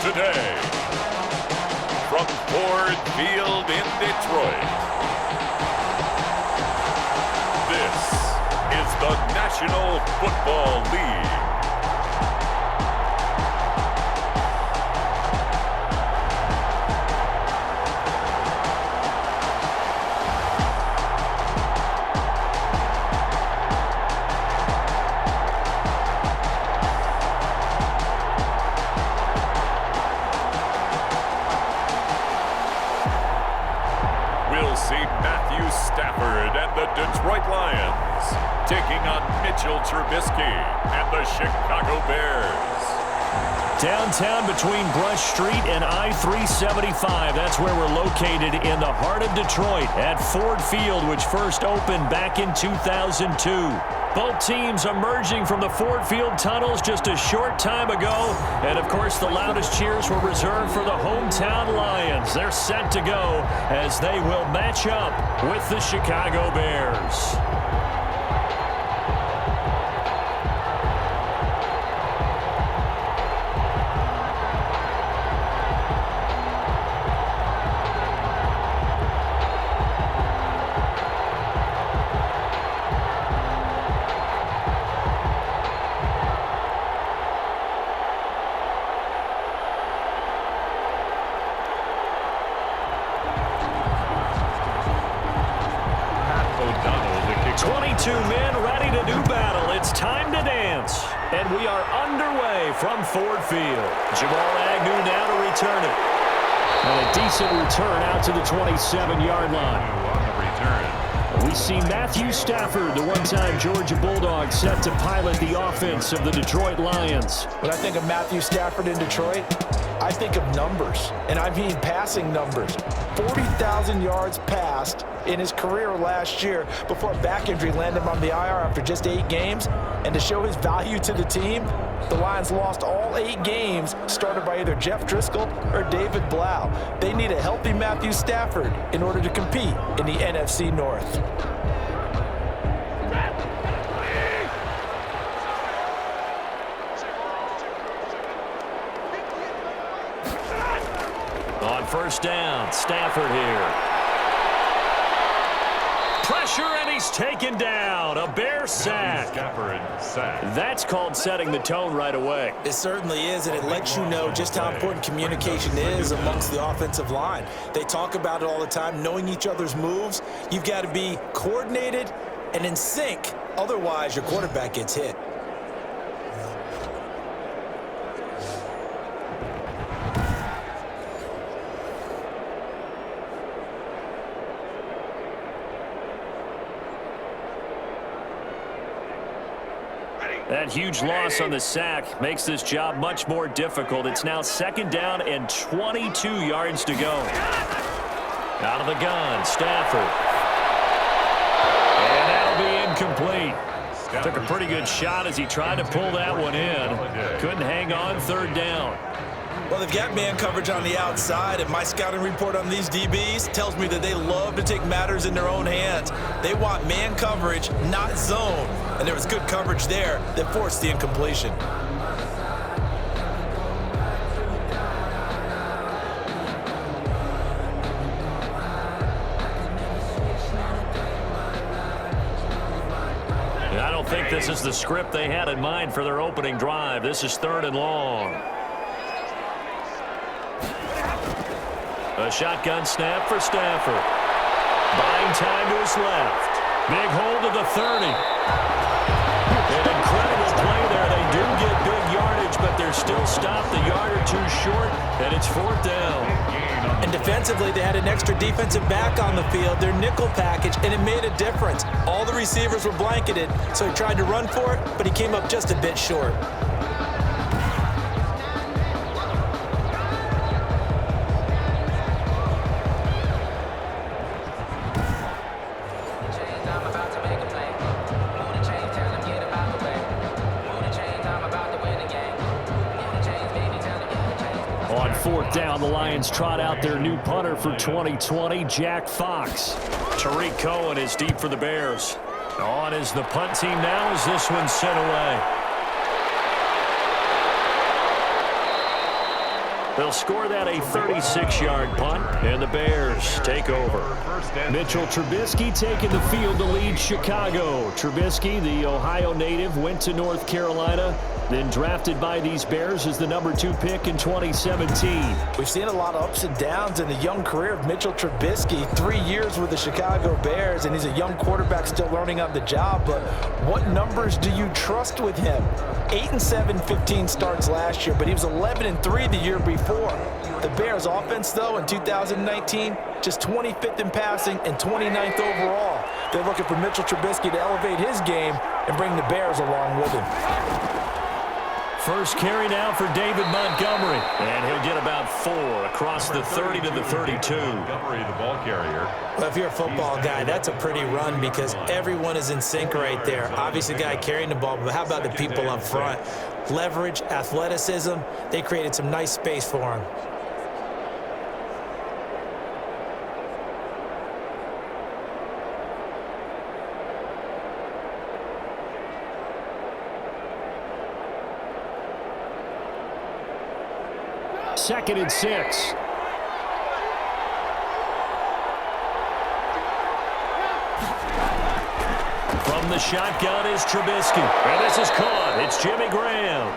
today, from Ford Field in Detroit, this is the National Football League. We'll see Matthew Stafford and the Detroit Lions taking on Mitchell Trubisky and the Chicago Bears. Downtown between Brush Street and I-375. That's where we're located in the heart of Detroit at Ford Field, which first opened back in 2002. Both teams emerging from the Ford Field tunnels just a short time ago. And, of course, the loudest cheers were reserved for the hometown Lions. They're set to go as they will match up with the Chicago Bears. And we are underway from Ford Field. Jamal Agnew now to return it. And a decent return out to the 27-yard line. On the return. We see Matthew Stafford, the one-time Georgia Bulldog, set to pilot the offense of the Detroit Lions. When I think of Matthew Stafford in Detroit, I think of numbers, and I mean passing numbers. 40,000 yards passed in his career last year before a back injury landed him on the IR after just 8 games. And to show his value to the team, the Lions lost all 8 games started by either Jeff Driscoll or David Blau. They need a healthy Matthew Stafford in order to compete in the NFC North. On first down, Stafford here. Pressure, and he's taken down. A Bear sack. That's called setting the tone right away. It certainly is, and it lets you know just how important communication is amongst the offensive line. They talk about it all the time, knowing each other's moves. You've got to be coordinated and in sync. Otherwise, your quarterback gets hit. That huge loss on the sack makes this job much more difficult. It's now second down and 22 yards to go. Out of the gun, Stafford. And that'll be incomplete. Took a pretty good shot as he tried to pull that one in. Couldn't hang on third down. Well, they've got man coverage on the outside, and my scouting report on these DBs tells me that they love to take matters in their own hands. They want man coverage, not zone. And there was good coverage there that forced the incompletion. I don't think this is the script they had in mind for their opening drive. This is third and long. A shotgun snap for Stafford. Buying time to his left. Big hold of the 30. An incredible play there. They do get big yardage, but they're still stopped a yard or two short, and it's fourth down. And defensively, they had an extra defensive back on the field, their nickel package, and it made a difference. All the receivers were blanketed, so he tried to run for it, but he came up just a bit short. On fourth down, the Lions trot out their new punter for 2020, Jack Fox. Tariq Cohen is deep for the Bears. On is the punt team now as this one's sent away. They'll score that a 36-yard punt, and the Bears take over. Mitchell Trubisky taking the field to lead Chicago. Trubisky, the Ohio native, went to North Carolina, then drafted by these Bears as the #2 pick in 2017. We've seen a lot of ups and downs in the young career of Mitchell Trubisky. 3 years with the Chicago Bears, and he's a young quarterback still learning on the job. But what numbers do you trust with him? 8-7, 15 starts last year, but he was 11-3 the year before. The Bears offense, though, in 2019, just 25th in passing and 29th overall. They're looking for Mitchell Trubisky to elevate his game and bring the Bears along with him. First carry now for David Montgomery, and he'll get about 4 across the 30 to the 32. Montgomery, the ball carrier. Well, if you're a football guy, that's a pretty run because everyone is in sync right there. Obviously, the guy carrying the ball, but how about the people up front? Leverage, athleticism, they created some nice space for him. Second and 6. From the shotgun is Trubisky. And this is caught. It's Jimmy Graham.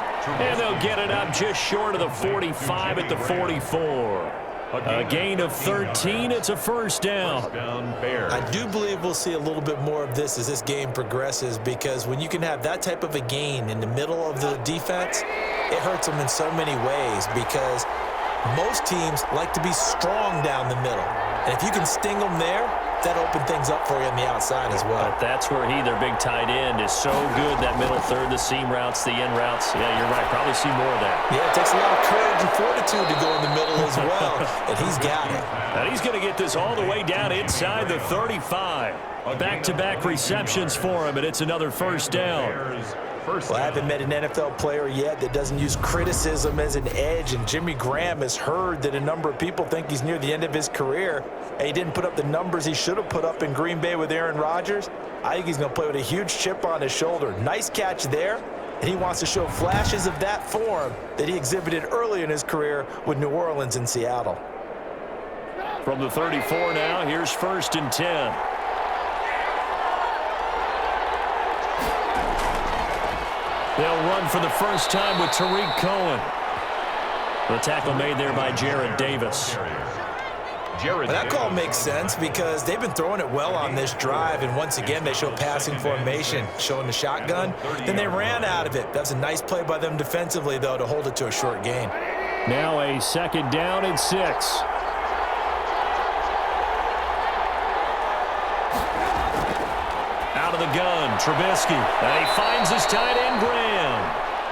And they'll get it up just short of the 45 at the 44. A gain of 13. It's a first down. I do believe we'll see a little bit more of this as this game progresses, because when you can have that type of a gain in the middle of the defense, it hurts them in so many ways, because most teams like to be strong down the middle. And if you can sting them there, that opens things up for you on the outside as well. But that's where their big tight end, is so good, that middle third, the seam routes, the in routes. Yeah, you're right. Probably see more of that. Yeah, it takes a lot of courage and fortitude to go in the middle as well, and he's got it. And he's going to get this all the way down inside the 35. Back-to-back receptions for him, and it's another first down. Well, I haven't met an NFL player yet that doesn't use criticism as an edge, and Jimmy Graham has heard that a number of people think he's near the end of his career. And he didn't put up the numbers he should have put up in Green Bay with Aaron Rodgers. I think he's going to play with a huge chip on his shoulder. Nice catch there, and he wants to show flashes of that form that he exhibited early in his career with New Orleans and Seattle. From the 34 now, here's first and 10. They'll run for the first time with Tariq Cohen. The tackle made there by Jared Davis. Well, that call makes sense because they've been throwing it well on this drive, and once again they show passing formation, showing the shotgun. Then they ran out of it. That's a nice play by them defensively, though, to hold it to a short gain. Now a second down and 6. Out of the gun, Trubisky. And he finds his tight end, Graham.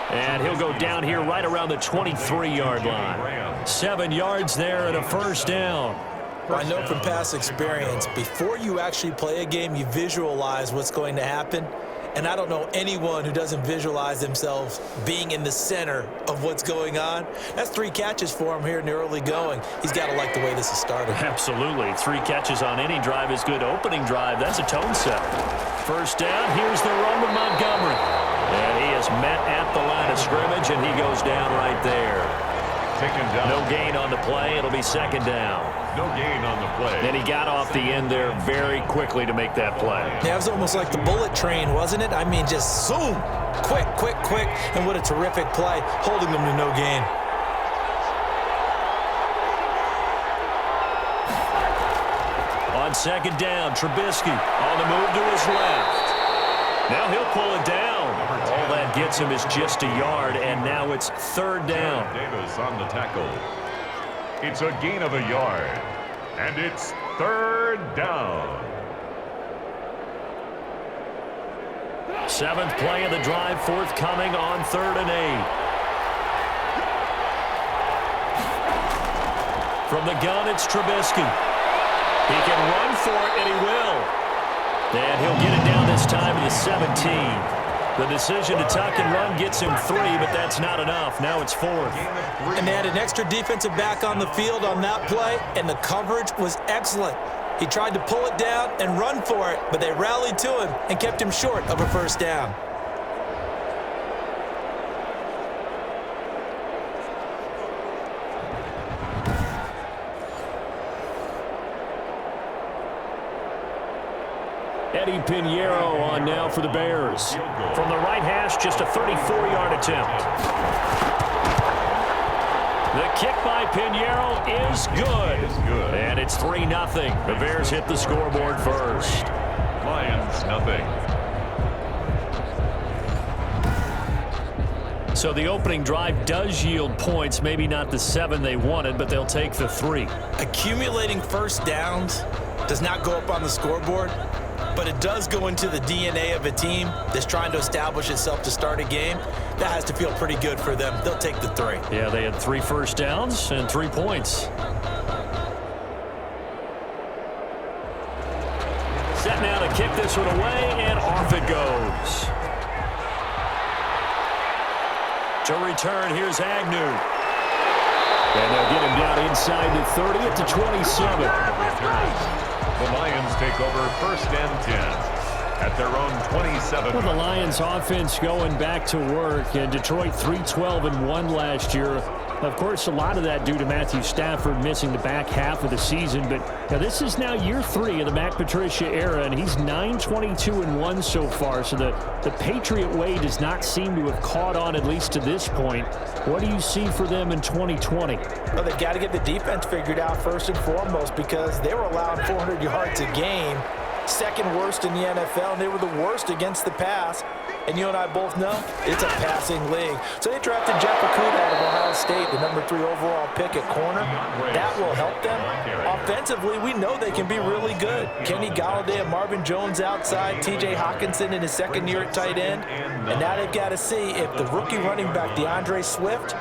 And he'll go down here right around the 23-yard line. 7 yards there and a first down. Well, I know from past experience, before you actually play a game, you visualize what's going to happen. And I don't know anyone who doesn't visualize themselves being in the center of what's going on. That's 3 catches for him here in the early going. He's got to like the way this is started. Absolutely. 3 catches on any drive is good. Opening drive, that's a tone setter. First down, here's the run to Montgomery. And he is met at the line of scrimmage, and he goes down right there. Down. No gain on the play. It'll be second down. No gain on the play. Then he got off the end there very quickly to make that play. Yeah, it was almost like the bullet train, wasn't it? I mean, just zoom. Quick, quick, quick. And what a terrific play, holding them to no gain. On second down, Trubisky on the move to his left. Now he'll pull it down. All that gets him is just a yard, and now it's third down. Davis on the tackle. It's a gain of a yard, and it's third down. 7th play of the drive forthcoming on 3rd and 8. From the gun, it's Trubisky. He can run for it, and he will. And he'll get it down this time to the 17. The decision to tuck and run gets him 3, but that's not enough. Now it's 4th. And they had an extra defensive back on the field on that play, and the coverage was excellent. He tried to pull it down and run for it, but they rallied to him and kept him short of a first down. Eddie Pinheiro on now for the Bears. From the right hash, just a 34-yard attempt. The kick by Pinheiro is good. And it's 3-0. The Bears hit the scoreboard first. Lions, nothing. So the opening drive does yield points, maybe not the 7 they wanted, but they'll take the 3. Accumulating first downs does not go up on the scoreboard, but it does go into the DNA of a team that's trying to establish itself to start a game. That has to feel pretty good for them. They'll take the 3. Yeah, they had 3 first downs and 3 points. Set now to kick this one away, and off it goes. To return, here's Agnew. And they'll get him down inside the 30 at the 27. The Lions take over 1st and 10 at their own 27. Well, the Lions offense going back to work, and Detroit 3-12-1 last year. Of course, a lot of that due to Matthew Stafford missing the back half of the season, but now this is now year 3 of the Matt Patricia era, and he's 9-22-1 so far, so the Patriot way does not seem to have caught on, at least to this point. What do you see for them in 2020? Well, they've got to get the defense figured out first and foremost, because they were allowing 400 yards a game, second worst in the NFL, and they were the worst against the pass. And you and I both know it's a passing league. So they drafted Jeff Okuda out of Ohio State, the number 3 overall pick at corner. That will help them. Offensively, we know they can be really good. Kenny Golladay and Marvin Jones outside, T.J. Hawkinson in his second year at tight end. And now they've got to see if the rookie running back, DeAndre Swift,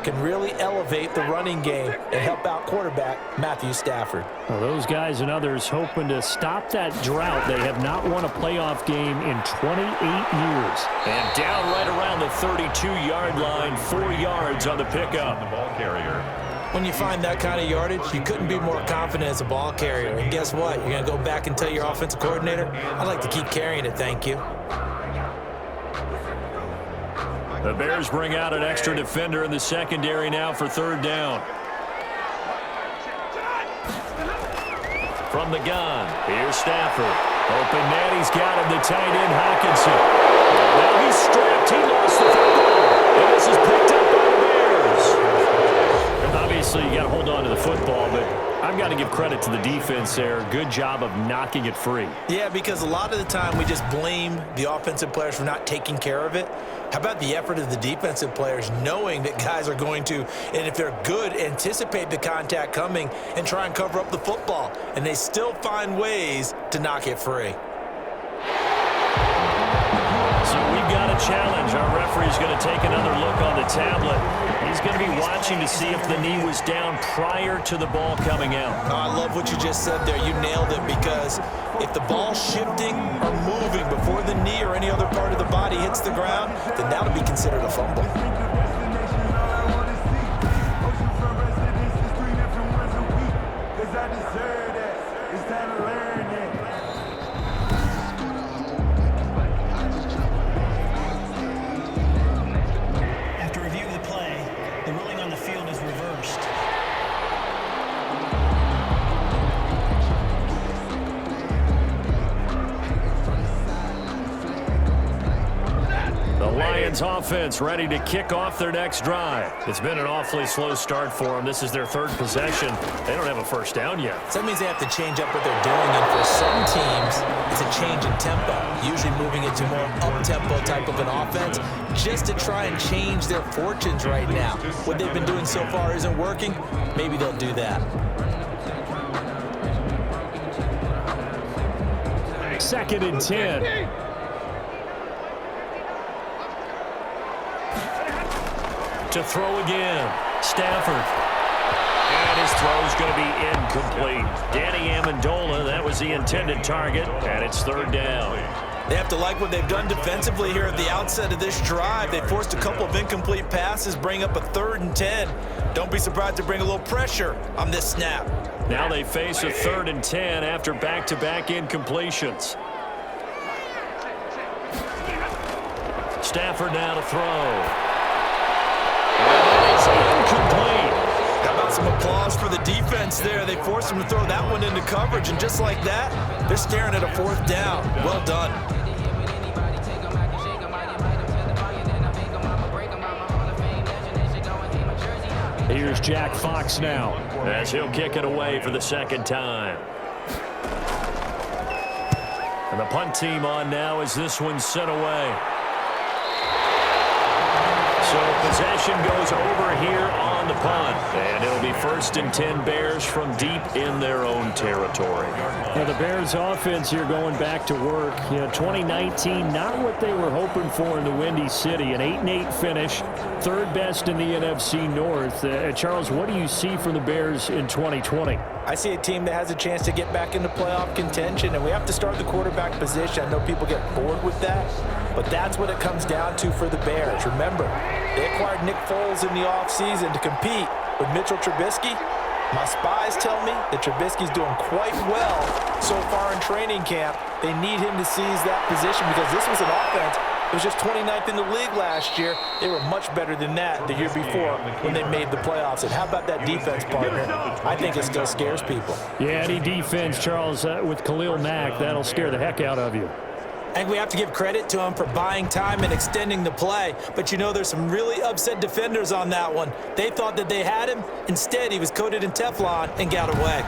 can really elevate the running game and help out quarterback Matthew Stafford. Well, those guys and others hoping to stop that drought. They have not won a playoff game in 28 years. And down right around the 32-yard line, 4 yards on the pickup. The ball carrier. When you find that kind of yardage, you couldn't be more confident as a ball carrier. And guess what? You're going to go back and tell your offensive coordinator, I'd like to keep carrying it, thank you. The Bears bring out an extra defender in the secondary now for 3rd down. From the gun, here's Stafford. Open net, he's got him, the tight end Hawkinson. Now he's stripped, he lost the football. And this is picked up by the Bears. Obviously, you got to hold on to the football, but I've got to give credit to the defense there. Good job of knocking it free. Yeah, because a lot of the time we just blame the offensive players for not taking care of it. How about the effort of the defensive players knowing that guys are going to, and if they're good, anticipate the contact coming and try and cover up the football, and they still find ways to knock it free. So we've got a challenge. Our referee's going to take another look on the tablet. He's going to be watching to see if the knee was down prior to the ball coming out. Oh, I love what you just said there. You nailed it, because if the ball's shifting or moving before the knee or any other part of the body hits the ground, then that'll be considered a fumble. After reviewing the play, the ruling on the field is reversed. The Lions offense ready to kick off their next drive. It's been an awfully slow start for them. This is their 3rd possession. They don't have a first down yet. So that means they have to change up what they're doing, and for some teams, it's a change in tempo, usually moving into more up-tempo type of an offense, just to try and change their fortunes right now. What they've been doing so far isn't working. Maybe they'll do that. 2nd and 10. To throw again, Stafford. And his throw's going to be incomplete. Danny Amendola, that was the intended target, and it's 3rd down. They have to like what they've done defensively here at the outset of this drive. They forced a couple of incomplete passes, bring up a 3rd and 10. Don't be surprised to bring a little pressure on this snap. Now they face a 3rd and 10 after back-to-back incompletions. Stafford now to throw. And that is incomplete. How about some applause for the defense there. They forced him to throw that one into coverage, and just like that, they're staring at a 4th down. Well done. Here's Jack Fox now, as he'll kick it away for the 2nd time. And the punt team on now as this one's sent away. So possession goes over here on the punt. And it'll be 1st and 10 Bears from deep in their own territory. Now the Bears offense here going back to work. 2019, not what they were hoping for in the Windy City. An 8-8 finish, 3rd best in the NFC North. Charles, what do you see from the Bears in 2020? I see a team that has a chance to get back into playoff contention, and we have to start the quarterback position. I know people get bored with that, but that's what it comes down to for the Bears. Remember, they acquired Nick Foles in the offseason to compete with Mitchell Trubisky. My spies tell me that Trubisky's doing quite well so far in training camp. They need him to seize that position because this was an offense. It was just 29th in the league last year. They were much better than that the year before when they made the playoffs. And how about that defense, partner? I think it still scares people. Yeah, any defense, Charles, with Khalil Mack, that'll scare the heck out of you. I think we have to give credit to him for buying time and extending the play. But there's some really upset defenders on that one. They thought that they had him. Instead, he was coated in Teflon and got away.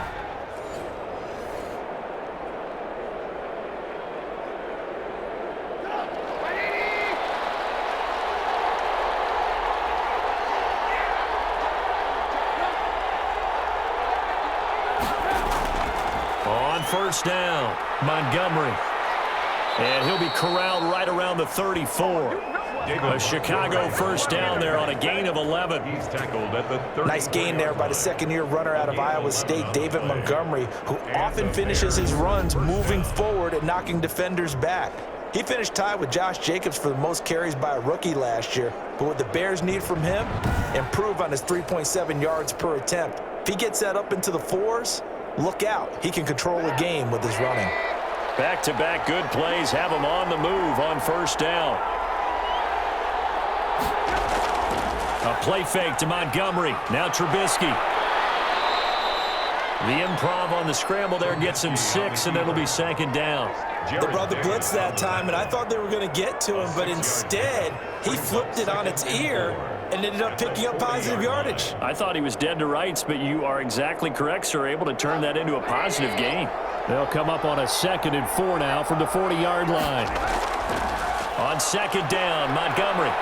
On 1st down, Montgomery. And he'll be corralled right around the 34. A Chicago 1st down there on a gain of 11. He's tackled at the 30. Nice gain there by the 2nd-year runner out of Iowa State, David Montgomery, who often finishes his runs moving forward and knocking defenders back. He finished tied with Josh Jacobs for the most carries by a rookie last year. But what the Bears need from him, improve on his 3.7 yards per attempt. If he gets that up into the 4s, look out. He can control a game with his running. Back-to-back good plays have him on the move on 1st down. A play fake to Montgomery. Now Trubisky. The improv on the scramble there gets him 6, and it'll be 2nd down. They brought the blitz that time, and I thought they were going to get to him, but instead, he flipped it on its ear and ended up picking up positive yardage. I thought he was dead to rights, but you are exactly correct, sir. Able to turn that into a positive gain. They'll come up on a 2nd and 4 now from the 40-yard line. On 2nd down, Montgomery.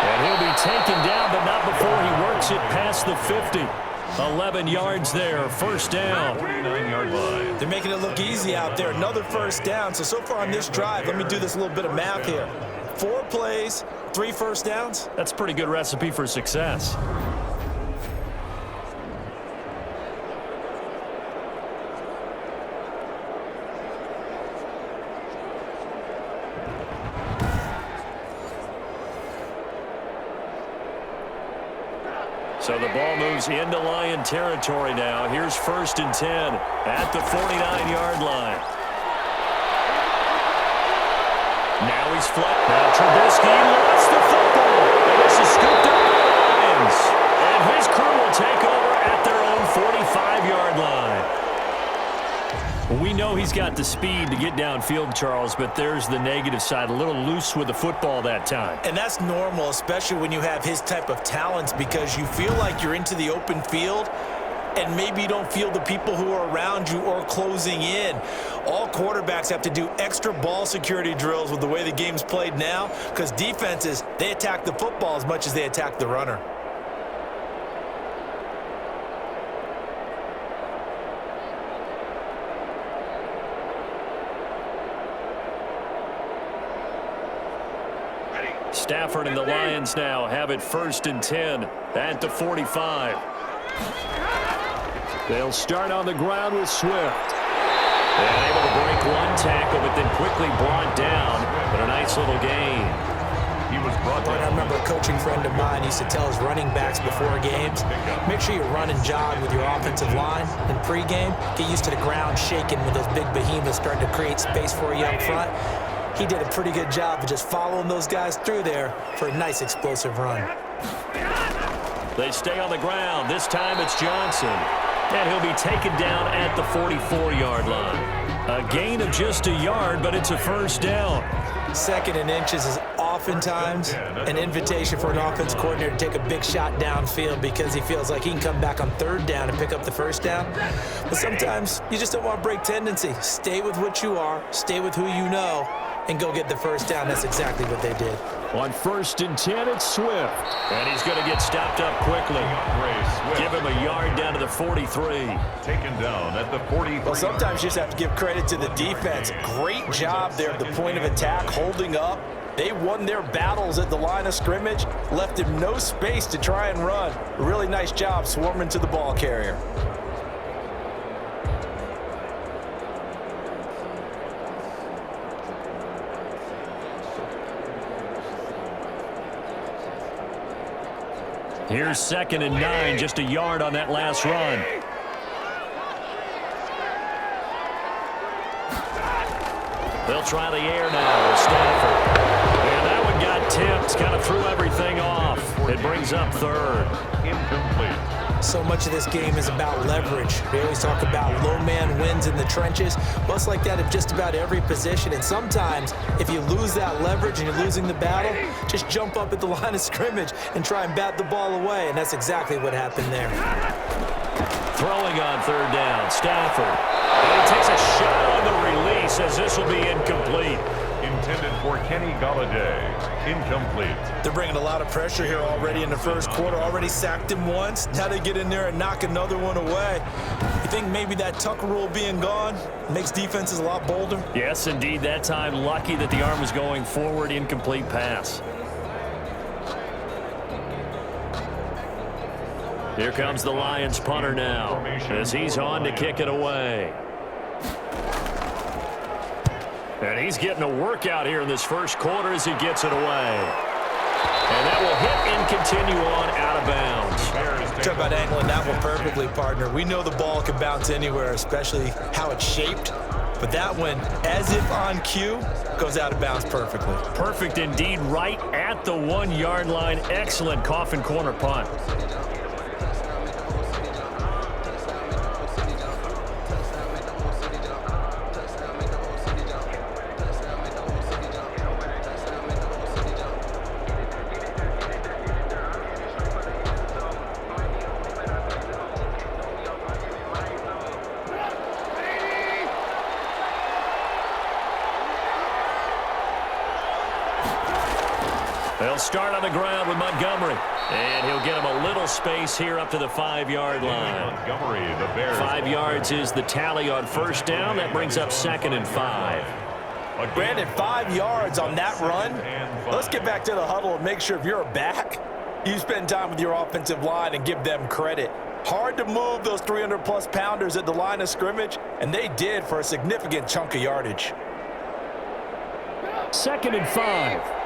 And he'll be taken down, but not before he works it past the 50. 11 yards there, 1st down. 49-yard line. They're making it look easy out there. Another 1st down. So far on this drive, let me do this little bit of math here. 4 plays, 3 1st downs. That's a pretty good recipe for success. So the ball moves into Lion territory now. Here's 1st and 10 at the 49-yard line. Now he's flat. Now Trubisky lost the football. And this is scooped up by the Lions. And his crew will take over at their own 45-yard line. We know he's got the speed to get downfield, Charles, but there's the negative side. A little loose with the football that time. And that's normal, especially when you have his type of talents, because you feel like you're into the open field and maybe you don't feel the people who are around you or closing in. All quarterbacks have to do extra ball security drills with the way the game's played now, because defenses, they attack the football as much as they attack the runner. Stafford and the Lions now have it 1st and 10 at the 45. They'll start on the ground with Swift. And able to break one tackle, but then quickly brought down. But a nice little gain. He was brought down. I remember a coaching friend of mine used to tell his running backs before games, make sure you run and jog with your offensive line in pregame. Get used to the ground shaking when those big behemoths starting to create space for you up front. He did a pretty good job of just following those guys through there for a nice explosive run. They stay on the ground. This time it's Johnson. And he'll be taken down at the 44-yard line. A gain of just a yard, but it's a first down. 2nd and inches is oftentimes an invitation for an offense coordinator to take a big shot downfield because he feels like he can come back on 3rd down and pick up the first down. But sometimes you just don't want to break tendency. Stay with what you are, stay with who you know, and go get the first down. That's exactly what they did. On 1st and 10, it's Swift. And he's going to get stopped up quickly. Give him a yard down to the 43. Taken down at the 43. Well, sometimes you just have to give credit to the defense. Great job there at the point of attack, holding up. They won their battles at the line of scrimmage, left him no space to try and run. A really nice job swarming to the ball carrier. Here's 2nd and 9, just a yard on that last run. They'll try the air now with Stafford. And that one got tipped, kind of threw everything off. It brings up 3rd. Incomplete. So much of this game is about leverage. They always talk about low man wins in the trenches. Well, it's like that at just about every position. And sometimes, if you lose that leverage and you're losing the battle, just jump up at the line of scrimmage and try and bat the ball away. And that's exactly what happened there. Throwing on 3rd down, Stafford. And he takes a shot on the release as this will be incomplete. Intended for Kenny Golladay. Incomplete. They're bringing a lot of pressure here already in the first quarter. Already sacked him once. Now they get in there and knock another one away. You think maybe that Tucker rule being gone makes defenses a lot bolder? Yes, indeed. That time, lucky that the arm was going forward. Incomplete pass. Here comes the Lions punter now as he's on to kick it away. And he's getting a workout here in this first quarter as he gets it away. And that will hit and continue on out of bounds. Talk about angling that one perfectly, partner. We know the ball can bounce anywhere, especially how it's shaped. But that one, as if on cue, goes out of bounds perfectly. Perfect indeed, right at the 1-yard line. Excellent coffin corner punt. They'll start on the ground with Montgomery. And he'll get him a little space here up to the 5-yard line. Montgomery, the Bears. 5 yards is the tally on first down. That brings up 2nd and 5. Brandon, 5 yards on that run. Let's get back to the huddle and make sure if you're a back, you spend time with your offensive line and give them credit. Hard to move those 300-plus pounders at the line of scrimmage, and they did for a significant chunk of yardage. 2nd and 5.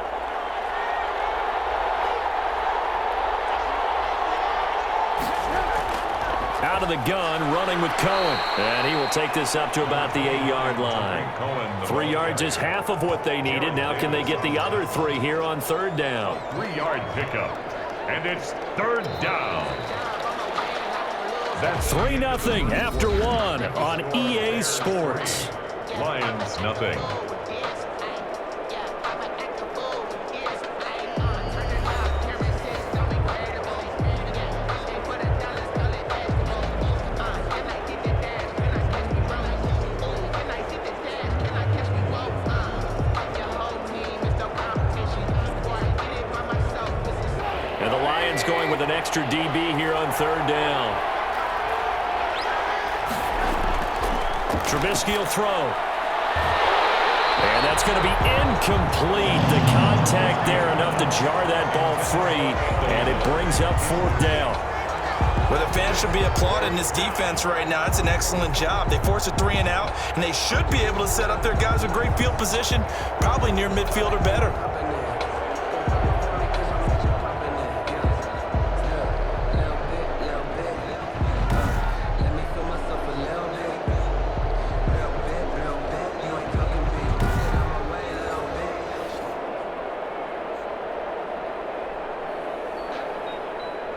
Out of the gun, running with Cohen. And he will take this up to about the 8-yard line. 3 yards is half of what they needed. Now can they get the other 3 here on 3rd down? 3-yard pickup. And it's 3rd down. That's 3-0 after 1 on EA Sports. Lions nothing. And the Lions going with an extra DB here on 3rd down. Trubisky will throw. And that's going to be incomplete. The contact there enough to jar that ball free. And it brings up 4th down. Well, the fans should be applauding this defense right now. It's an excellent job. They force a 3-and-out, and they should be able to set up their guys with great field position, probably near midfield or better.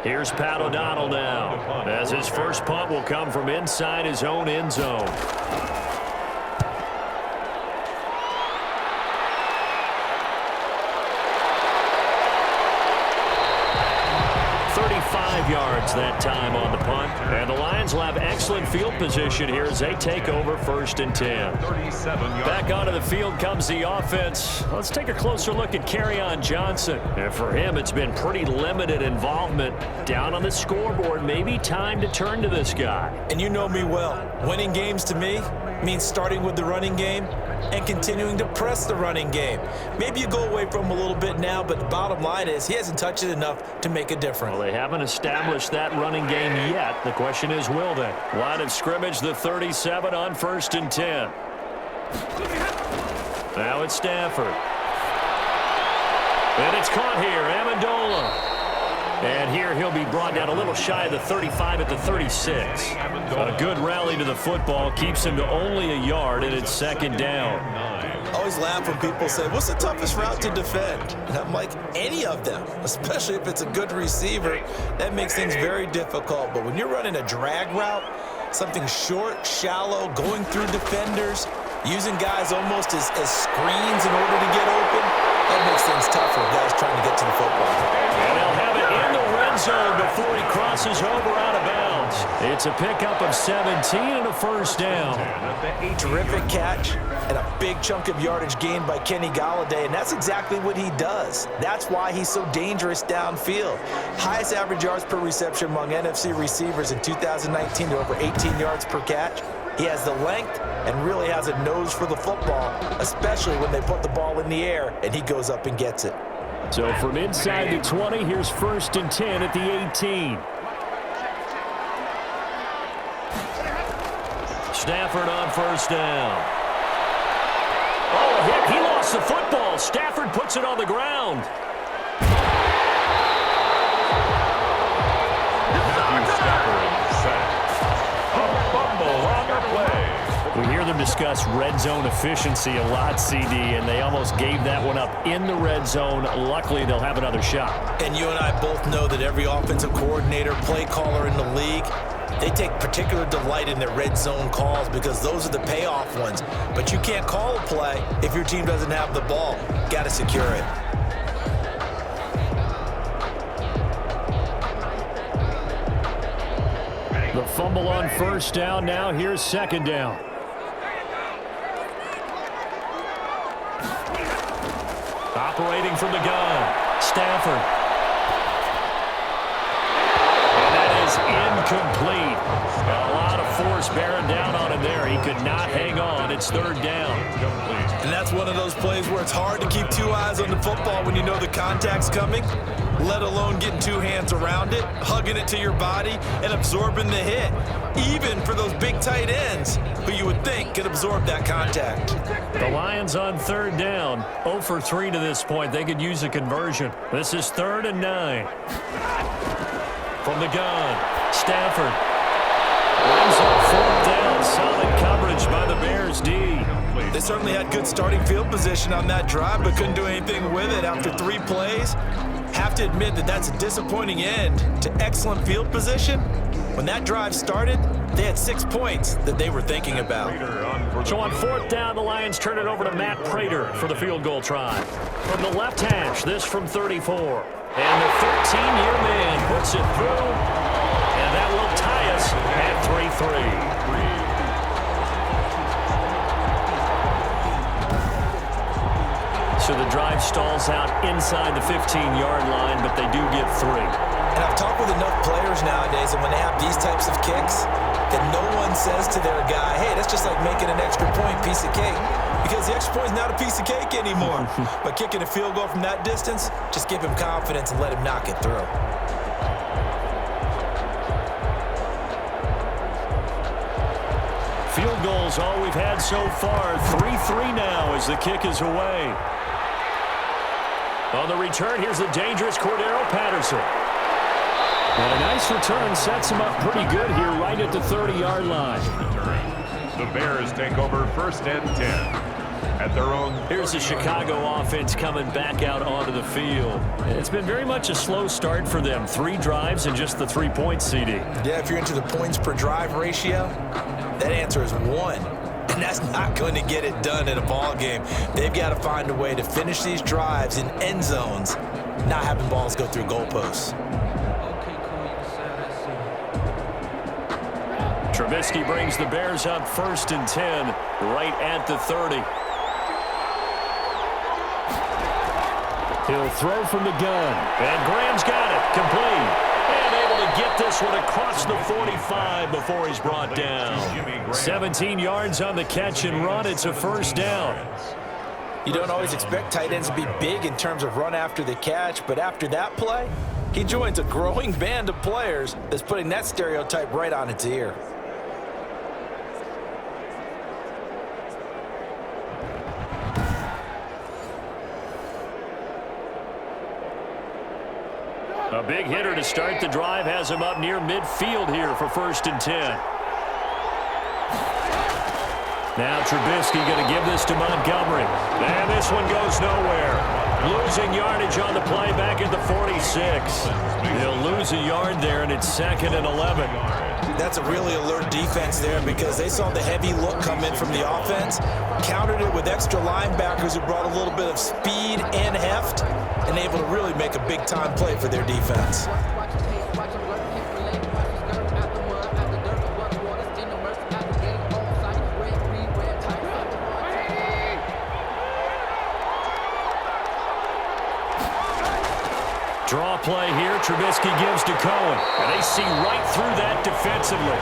Here's Pat O'Donnell now, as his first punt will come from inside his own end zone. 35 yards that time on the punt. And the Lions will have excellent field position here as they take over 1st and 10. Back onto the field comes the offense. Let's take a closer look at Kerryon Johnson. And for him, it's been pretty limited involvement. Down on the scoreboard, maybe time to turn to this guy. And you know me well. Winning games to me means starting with the running game and continuing to press the running game. Maybe you go away from him a little bit now, but the bottom line is he hasn't touched it enough to make a difference. Well, they haven't established that running game yet. The question is, will they? Line of scrimmage, the 37 on 1st and 10. Now it's Stafford. And it's caught here, Amendola. And here he'll be brought down a little shy of the 35 at the 36. A good rally to the football keeps him to only a yard, and it's 2nd down. I always laugh when people say, what's the toughest route to defend? And I'm like, any of them, especially if it's a good receiver. That makes things very difficult. But when you're running a drag route, something short, shallow, going through defenders, using guys almost as screens in order to get open, that makes things tougher, guys trying to get to the football. And they'll have it in the red zone before he crosses over out of bounds. It's a pickup of 17 and a 1st down. Terrific catch and a big chunk of yardage gained by Kenny Golladay, and that's exactly what he does. That's why he's so dangerous downfield. Highest average yards per reception among NFC receivers in 2019 to over 18 yards per catch. He has the length and really has a nose for the football, especially when they put the ball in the air and he goes up and gets it. So from inside the 20, here's 1st and 10 at the 18. Stafford on 1st down. Oh, he lost the football. Stafford puts it on the ground. We hear them discuss red zone efficiency a lot, CD, and they almost gave that one up in the red zone. Luckily, they'll have another shot. And you and I both know that every offensive coordinator, play caller in the league, they take particular delight in their red zone calls because those are the payoff ones. But you can't call a play if your team doesn't have the ball. Got to secure it. The fumble on 1st down. Now here's 2nd down. Operating from the gun, Stafford. And that is incomplete. A lot of force bearing down on him there. He could not hang on. It's 3rd down. And that's one of those plays where it's hard to keep two eyes on the football when you know the contact's coming, let alone getting two hands around it, hugging it to your body, and absorbing the hit. Even for those big tight ends who you would think could absorb that contact. The Lions on 3rd down. 0 for 3 to this point. They could use a conversion. This is 3rd and 9. From the gun, Stafford. Brings up 4th down. Solid coverage by the Bears D. They certainly had good starting field position on that drive, but couldn't do anything with it after 3 plays. Have to admit that that's a disappointing end to excellent field position. When that drive started, they had 6 points that they were thinking about. So on 4th down, the Lions turn it over to Matt Prater for the field goal try. From the left hash, this from 34. And the 13-year man puts it through, and that will tie us at 3-3. So the drive stalls out inside the 15-yard line, but they do get 3. And I've talked with enough players nowadays, and when they have these types of kicks, that no one says to their guy, hey, that's just like making an extra point piece of cake. Because the extra point is not a piece of cake anymore. But kicking a field goal from that distance, just give him confidence and let him knock it through. Field goals all we've had so far. 3-3 now as the kick is away. On the return, here's the dangerous Cordero Patterson. And a nice return sets him up pretty good here right at the 30-yard line. The Bears take over 1st and 10. at their own. Here's the Chicago offense coming back out onto the field. It's been very much a slow start for them. 3 drives and just the 3 points, CD. Yeah, if you're into the points per drive ratio, that answer is 1. And that's not going to get it done in a ball game. They've got to find a way to finish these drives in end zones, not having balls go through goalposts. Trubisky brings the Bears up 1st and 10, right at the 30. He'll throw from the gun, and Graham's got it, complete. And able to get this one across the 45 before he's brought down. 17 yards on the catch and run. It's a 1st down. You don't always expect tight ends to be big in terms of run after the catch, but after that play, he joins a growing band of players that's putting that stereotype right on its ear. A big hitter to start the drive has him up near midfield here for 1st and 10. Now Trubisky going to give this to Montgomery. And this one goes nowhere. Losing yardage on the play back at the 46. They'll lose a yard there, and it's 2nd and 11. That's a really alert defense there because they saw the heavy look come in from the offense, countered it with extra linebackers who brought a little bit of speed and heft, and able to really make a big-time play for their defense. Draw play here. Trubisky gives to Cohen. And they see right through that defensively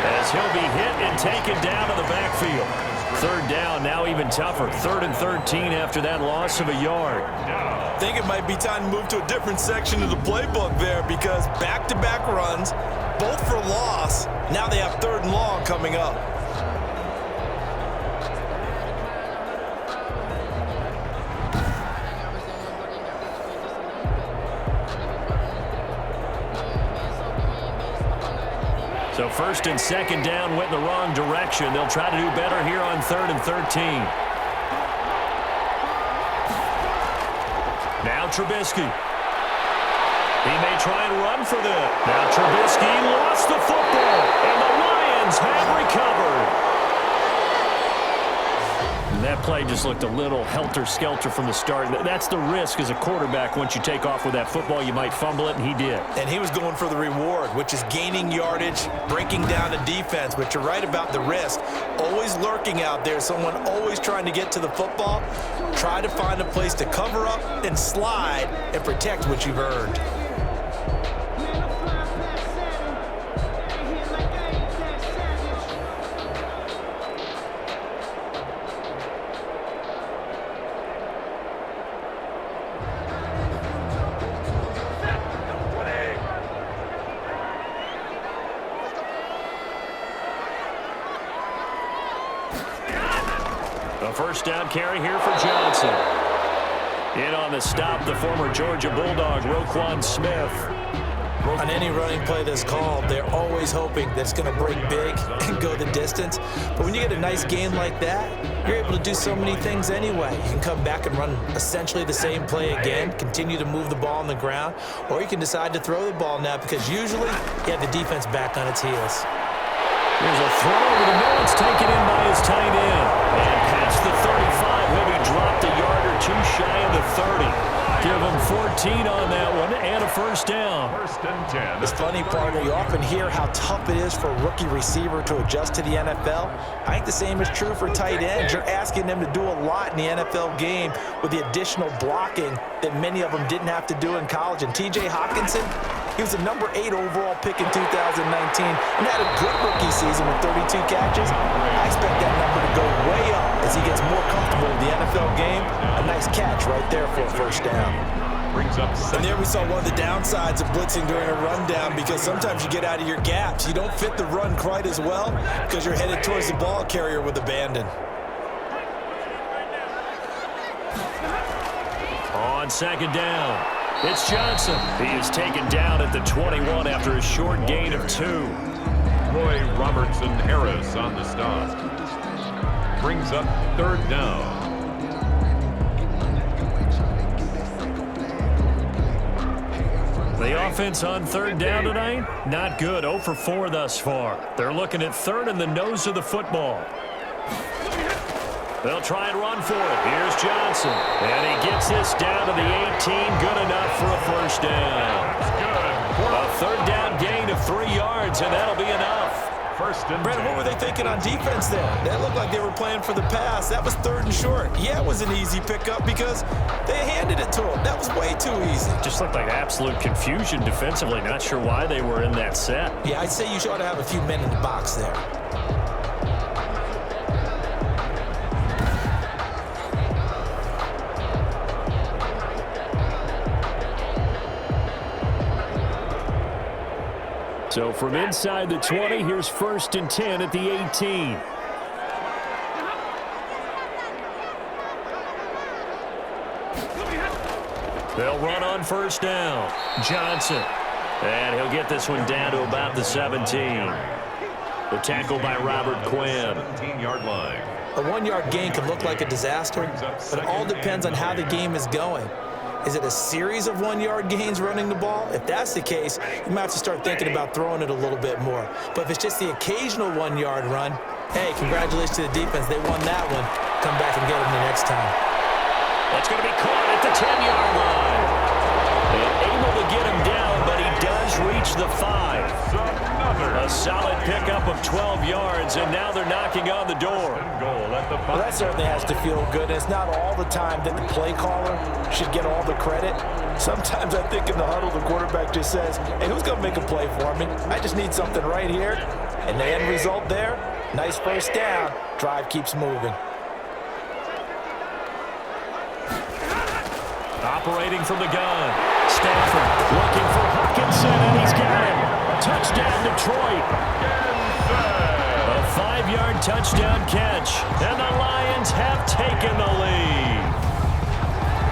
as he'll be hit and taken down to the backfield. 3rd down, now even tougher. 3rd and 13 after that loss of a yard. I think it might be time to move to a different section of the playbook there because back-to-back runs, both for loss. Now they have 3rd and long coming up. So 1st and 2nd down went in the wrong direction. They'll try to do better here on 3rd and 13. Now Trubisky. He may try and run for them. Now Trubisky lost the football, and the Lions have recovered. And that play just looked a little helter-skelter from the start. That's the risk as a quarterback. Once you take off with that football, you might fumble it, and he did. And he was going for the reward, which is gaining yardage, breaking down the defense. But you're right about the risk. Always lurking out there, someone always trying to get to the football. Try to find a place to cover up and slide and protect what you've earned. A 1st down carry here for Johnson. In on the stop, the former Georgia Bulldog, Roquan Smith. On any running play that's called, they're always hoping that it's going to break big and go the distance. But when you get a nice game like that, you're able to do so many things anyway. You can come back and run essentially the same play again, continue to move the ball on the ground, or you can decide to throw the ball now because usually you have the defense back on its heels. Here's a throw over the middle. It's taken in by his tight end. And past the 35, he'll be dropped a yard or 2 shy of the 30. Give him 14 on that one and a 1st down. 1st and 10. This funny part, you often hear how tough it is for a rookie receiver to adjust to the NFL. I think the same is true for tight ends. You're asking them to do a lot in the NFL game with the additional blocking that many of them didn't have to do in college. And T.J. Hockenson, he was the number 8 overall pick in 2019 and had a good rookie season with 32 catches. I expect that number to go way up as he gets more comfortable in the NFL game. A nice catch right there for a 1st down. Brings up 2nd. And there we saw one of the downsides of blitzing during a rundown because sometimes you get out of your gaps. You don't fit the run quite as well because you're headed towards the ball carrier with abandon. On 2nd down, it's Johnson. He is taken down at the 21 after a short gain of 2. Roy Robertson Harris on the stop. Brings up 3rd down. The offense on third down tonight, not good. 0 for 4 thus far. They're looking at third and the nose of the football. They'll try and run for it. Here's Johnson. And he gets this down to the 18. Good enough for a first down. A third down gain of 3 yards, and that'll be enough. Brandon, what were they thinking on defense there? That looked like they were playing for the pass. That was 3rd and short. Yeah, it was an easy pickup because they handed it to him. That was way too easy. Just looked like absolute confusion defensively. Not sure why they were in that set. Yeah, I'd say you ought to have a few men in the box there. So from inside the 20, here's 1st and 10 at the 18. They'll run on first down. Johnson. And he'll get this one down to about the 17. The tackle by Robert Quinn. 17-yard line. A 1-yard gain can look like a disaster, but it all depends on how the game is going. Is it a series of 1-yard gains running the ball? If that's the case, you might have to start thinking about throwing it a little bit more. But if it's just the occasional 1-yard run, hey, congratulations to the defense. They won that one. Come back and get them the next time. That's going to be caught at the 10-yard line. And able to get him down, but he does reach the 5. A solid pickup of 12 yards, and now they're knocking on the door. Well, that certainly has to feel good. It's not all the time that the play caller should get all the credit. Sometimes I think in the huddle, the quarterback just says, hey, who's going to make a play for me? I just need something right here. And the end result there, nice first down. Drive keeps moving. Operating from the gun. Stafford looking for Hawkinson, and he's got him. Touchdown, Detroit. A 5-yard touchdown catch, and the Lions have taken the lead.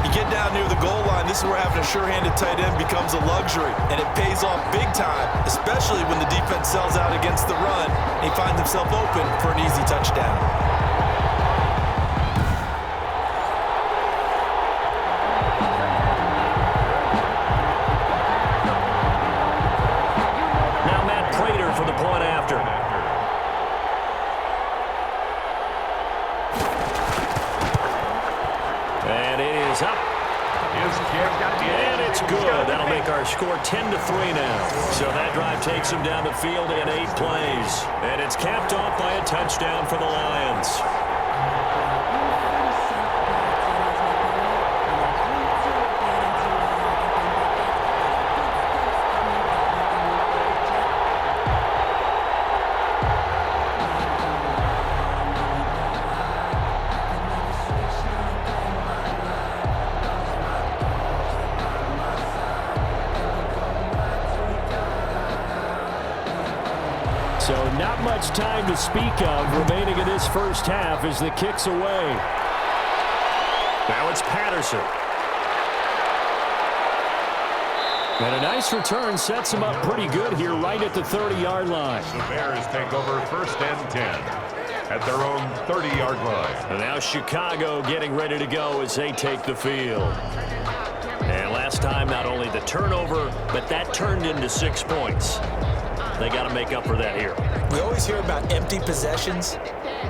You get down near the goal line, this is where having a sure-handed tight end becomes a luxury, and it pays off big time, especially when the defense sells out against the run, and he finds himself open for an easy touchdown. Score 10-3 now. So that drive takes them down the field in 8 plays. And it's capped off by a touchdown for the Lions. So not much time to speak of remaining in this first half as the kick's away. Now it's Patterson. And a nice return sets him up pretty good here right at the 30-yard line. The Bears take over 1st and 10 at their own 30-yard line. And now Chicago getting ready to go as they take the field. And last time, not only the turnover, but that turned into 6 points. They got to make up for that here. We always hear about empty possessions,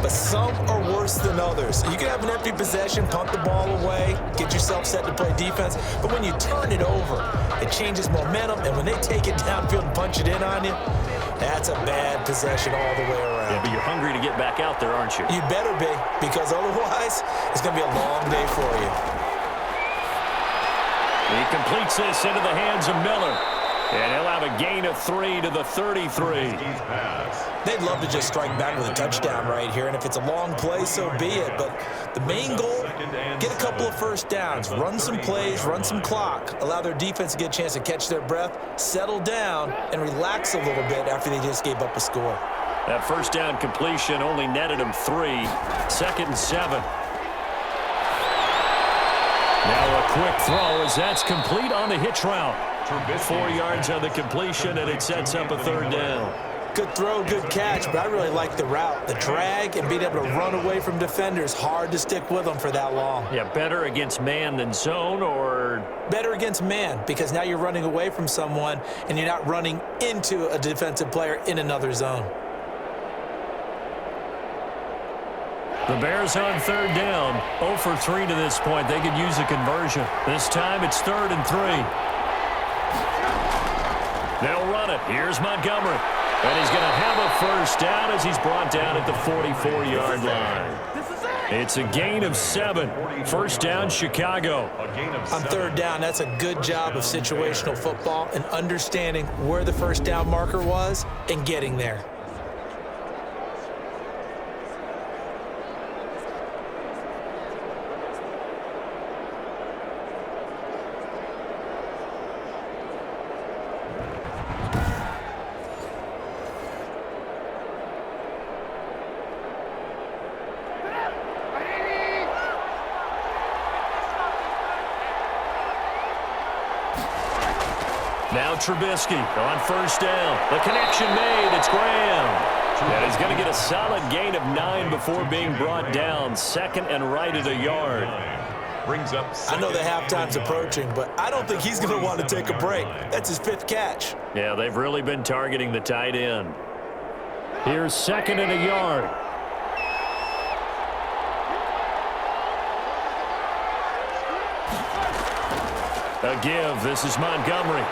but some are worse than others. You can have an empty possession, punt the ball away, get yourself set to play defense, but when you turn it over, it changes momentum, and when they take it downfield and punch it in on you, that's a bad possession all the way around. Yeah, but you're hungry to get back out there, aren't you? You better be, because otherwise, it's going to be a long day for you. He completes this into the hands of Miller. And he'll have a gain of 3 to the 33. They'd love to just strike back with a touchdown right here, and if it's a long play, so be it. But the main goal, get a couple of first downs, run some plays, run some clock, allow their defense to get a chance to catch their breath, settle down, and relax a little bit after they just gave up a score. That first down completion only netted them 3. 2nd and 7. Now a quick throw as that's complete on the hitch route. 4 yards on the completion, and it sets up a 3rd down. Good throw, good catch, but I really like the route. The drag and being able to run away from defenders, hard to stick with them for that long. Yeah, better against man than zone, or? Better against man, because now you're running away from someone and you're not running into a defensive player in another zone. The Bears on third down, 0 for 3 to this point. They could use a conversion. This time it's 3rd and 3. They'll run it. Here's Montgomery. And he's going to have a first down as he's brought down at the 44-yard line. It's a gain of 7. First down, Chicago. On third down, that's a good job of situational football and understanding where the first down marker was and getting there. Now Trubisky on first down. The connection made. It's Graham. And he's going to get a solid gain of 9 before being brought down. 2nd and right at a yard. I know the halftime's approaching, but I don't think he's going to want to take a break. That's his 5th catch. Yeah, they've really been targeting the tight end. Here's 2nd and a yard. A give. This is Montgomery.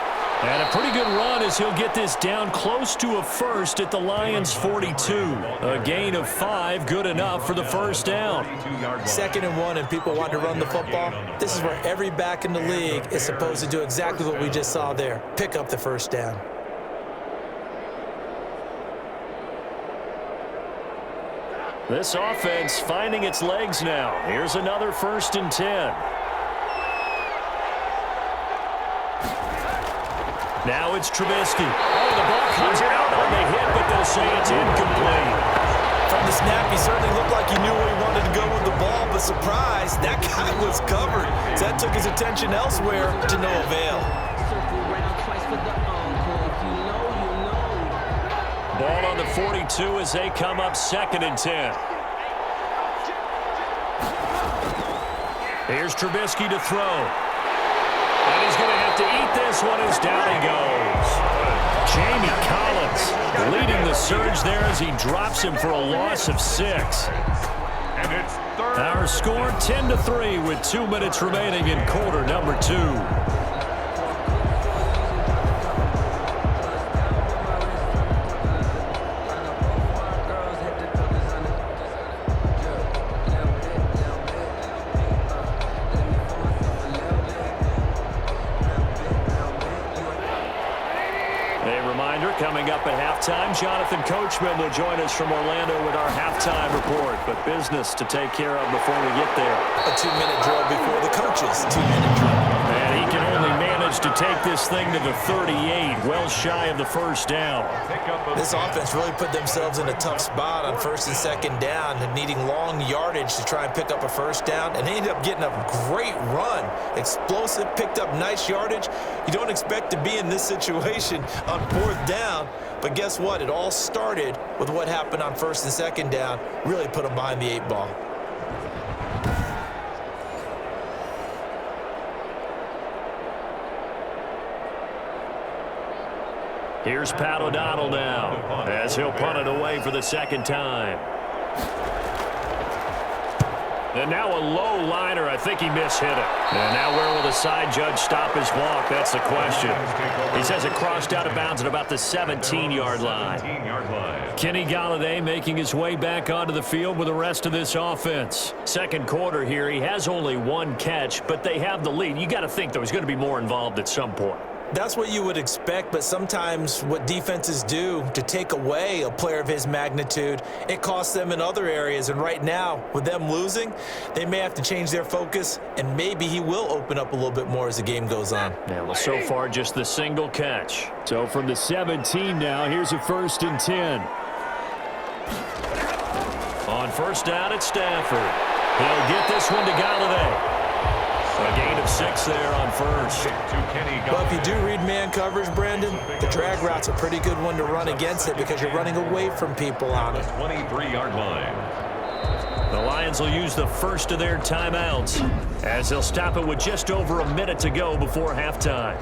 And a pretty good run as he'll get this down close to a first at the Lions' 42. A gain of 5, good enough for the first down. 2nd and 1, and people want to run the football. This is where every back in the league is supposed to do exactly what we just saw there. Pick up the first down. This offense finding its legs now. Here's another 1st and 10. Now it's Trubisky. Oh, the ball comes out on the hit, but they'll say it's incomplete. From the snap, he certainly looked like he knew where he wanted to go with the ball, but surprise, that guy was covered. So that took his attention elsewhere to no avail. Ball on the 42 as they come up 2nd and 10. Here's Trubisky to throw. And he's going to have to eat this one as down he goes. Jamie Collins leading the surge there as he drops him for a loss of 6. And it's 3rd. Our score 10-3 with 2 minutes remaining in quarter number 2. Coming up at halftime, Jonathan Coachman will join us from Orlando with our halftime report. But business to take care of before we get there. A 2-minute drill before the coaches' 2-minute drill. And he can only manage to take this thing to the 38, well shy of the first down. This offense really put themselves in a tough spot on 1st and 2nd down and needing long yardage to try and pick up a first down. And they ended up getting a great run. Explosive, picked up nice yardage. You don't expect to be in this situation on 4th down. But guess what? It all started with what happened on 1st and 2nd down. Really put them behind the 8 ball. Here's Pat O'Donnell now as he'll punt it away for the 2nd time. And now a low liner. I think he mishit it. And now where will the side judge stop his walk? That's the question. He says it crossed out of bounds at about the 17-yard line. Kenny Golladay making his way back onto the field with the rest of this offense. 2nd quarter here. He has only 1 catch, but they have the lead. You got to think, though, he's going to be more involved at some point. That's what you would expect, but sometimes what defenses do to take away a player of his magnitude, it costs them in other areas. And right now, with them losing, they may have to change their focus, and maybe he will open up a little bit more as the game goes on. Yeah, well, so far, just the single catch. So from the 17 now, here's a 1st and 10. On first down at Stafford. He'll get this one to Golladay. A gain of 6 there on first. Well, if you do read man coverage, Brandon, the drag route's a pretty good one to run against it because you're running away from people on it. 23-yard line. The Lions will use the first of their timeouts as they'll stop it with just over a minute to go before halftime.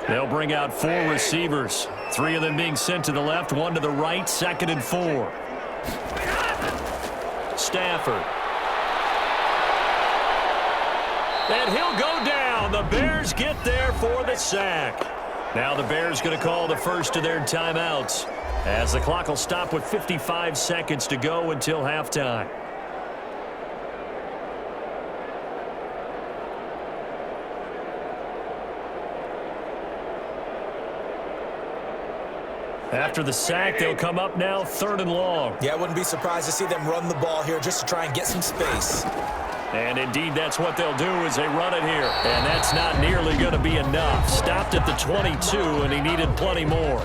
They'll bring out 4 receivers, 3 of them being sent to the left, 1 to the right, 2nd and 4. Stafford. And he'll go down. The Bears get there for the sack. Now the Bears going to call the first of their timeouts as the clock will stop with 55 seconds to go until halftime. After the sack, they'll come up now 3rd and long. Yeah, I wouldn't be surprised to see them run the ball here just to try and get some space. And indeed, that's what they'll do as they run it here. And that's not nearly going to be enough. Stopped at the 22, and he needed plenty more.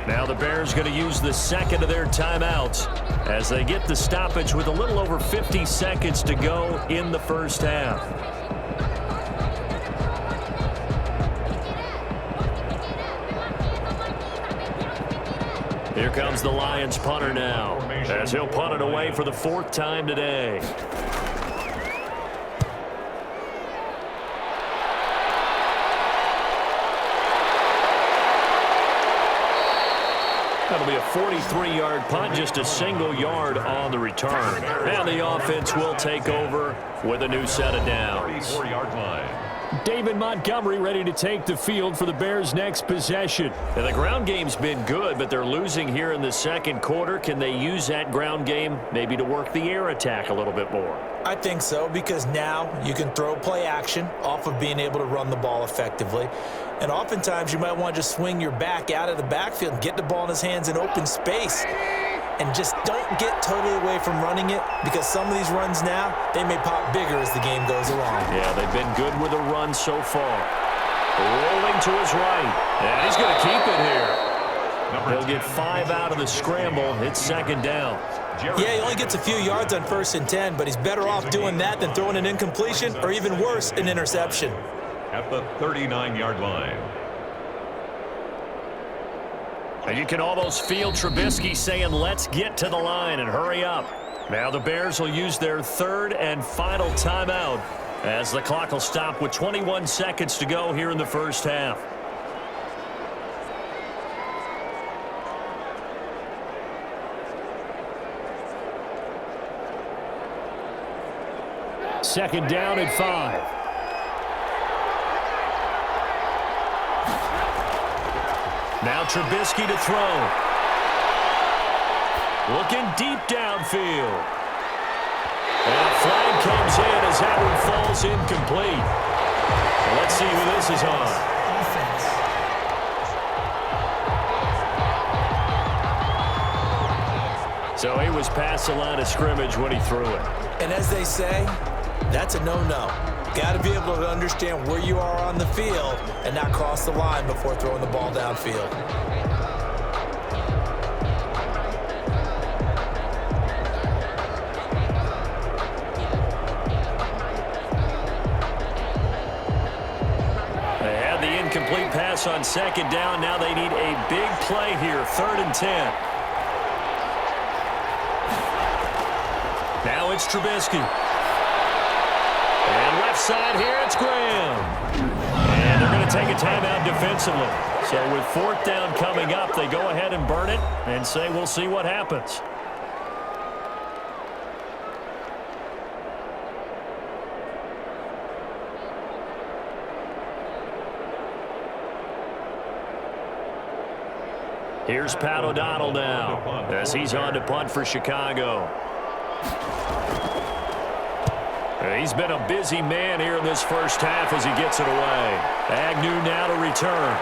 Now the Bears going to use the second of their timeouts as they get the stoppage with a little over 50 seconds to go in the first half. Here comes the Lions punter now as he'll punt it away for the 4th time today. That'll be a 43-yard punt, just a single yard on the return. Now the offense will take over with a new set of downs. 34-yard line. David Montgomery ready to take the field for the Bears' next possession. And the ground game's been good, but they're losing here in the second quarter. Can they use that ground game maybe to work the air attack a little bit more? I think so, because now you can throw play action off of being able to run the ball effectively. And oftentimes you might want to just swing your back out of the backfield and get the ball in his hands in open space. And just don't get totally away from running it, because some of these runs now, they may pop bigger as the game goes along. Yeah, they've been good with the run so far. Rolling to his right. And he's going to keep it here. He'll get 5 out of the scramble. It's 2nd down. Yeah, he only gets a few yards on 1st and 10, but he's better off doing that than throwing an incompletion or even worse, an interception. At the 39-yard line. And you can almost feel Trubisky saying, let's get to the line and hurry up. Now the Bears will use their 3rd and final timeout as the clock will stop with 21 seconds to go here in the first half. Second down at 5. Now Trubisky to throw. Looking deep downfield. And a flag comes in as that one falls incomplete. Let's see who this is on. So he was past the line of scrimmage when he threw it. And as they say, that's a no-no. Got to be able to understand where you are on the field and not cross the line before throwing the ball downfield. They had the incomplete pass on 2nd down. Now they need a big play here, 3rd and 10. Now it's Trubisky. And left side here, it's Graham. And they're going to take a timeout defensively. So with 4th down coming up, they go ahead and burn it and say we'll see what happens. Here's Pat O'Donnell now as he's on to punt for Chicago. He's been a busy man here in this first half as he gets it away. Agnew now to return.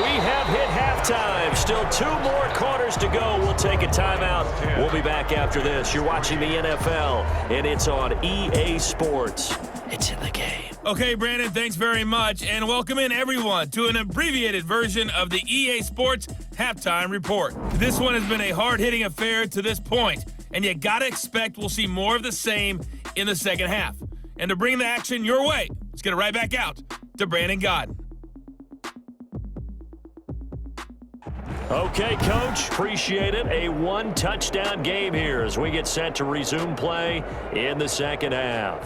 We have hit halftime. Still 2 more quarters to go. We'll take a timeout. We'll be back after this. You're watching the NFL, and it's on EA Sports. It's in the game. Okay, Brandon, thanks very much, and welcome in everyone to an abbreviated version of the EA Sports Halftime Report. This one has been a hard-hitting affair to this point, and you gotta expect we'll see more of the same in the second half. And to bring the action your way, let's get it right back out to Brandon Godden. Okay, Coach, appreciate it. A 1-touchdown game here as we get set to resume play in the second half.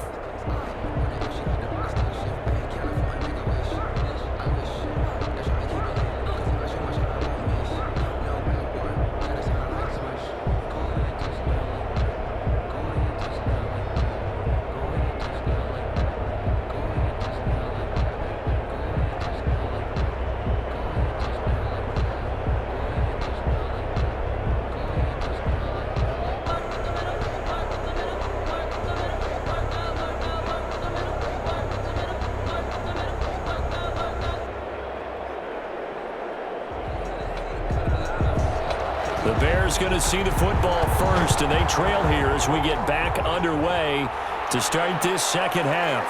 The Bears going to see the football first, and they trail here as we get back underway to start this second half.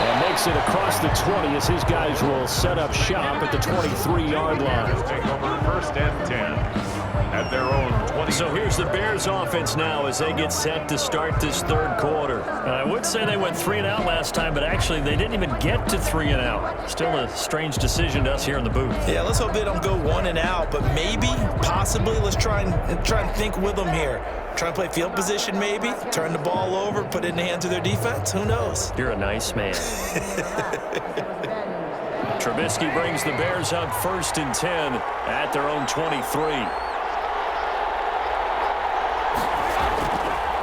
And makes it across the 20 as his guys will set up shop at the 23-yard line. Take over first and 10 at their own 20. So here's the Bears offense now as they get set to start this third quarter. I would say they went 3 and out last time, but actually they didn't even get to 3 and out. Still a strange decision to us here in the booth. Yeah, let's hope they don't go 1 and out, but maybe, possibly, let's try and think with them here. Try and play field position maybe, turn the ball over, put it in the hands of their defense. Who knows? You're a nice man. Trubisky brings the Bears up first and 10 at their own 23.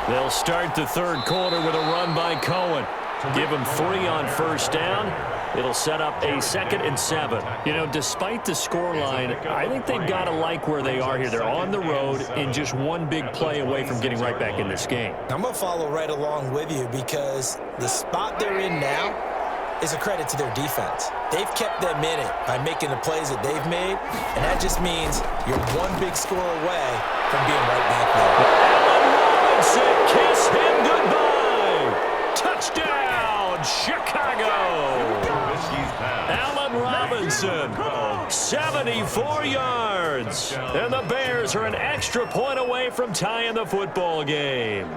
They'll start the third quarter with a run by Cohen. Give him 3 on first down. It'll set up a 2nd and 7. You know, despite the scoreline, I think they've got to like where they are here. They're on the road and just one big play away from getting right back in this game. I'm going to follow right along with you because the spot they're in now is a credit to their defense. They've kept them in it by making the plays that they've made, and that just means you're one big score away from being right back there. Kiss him goodbye. Touchdown, Chicago. Allen Robinson, 74 yards. And the Bears are an extra point away from tying the football game.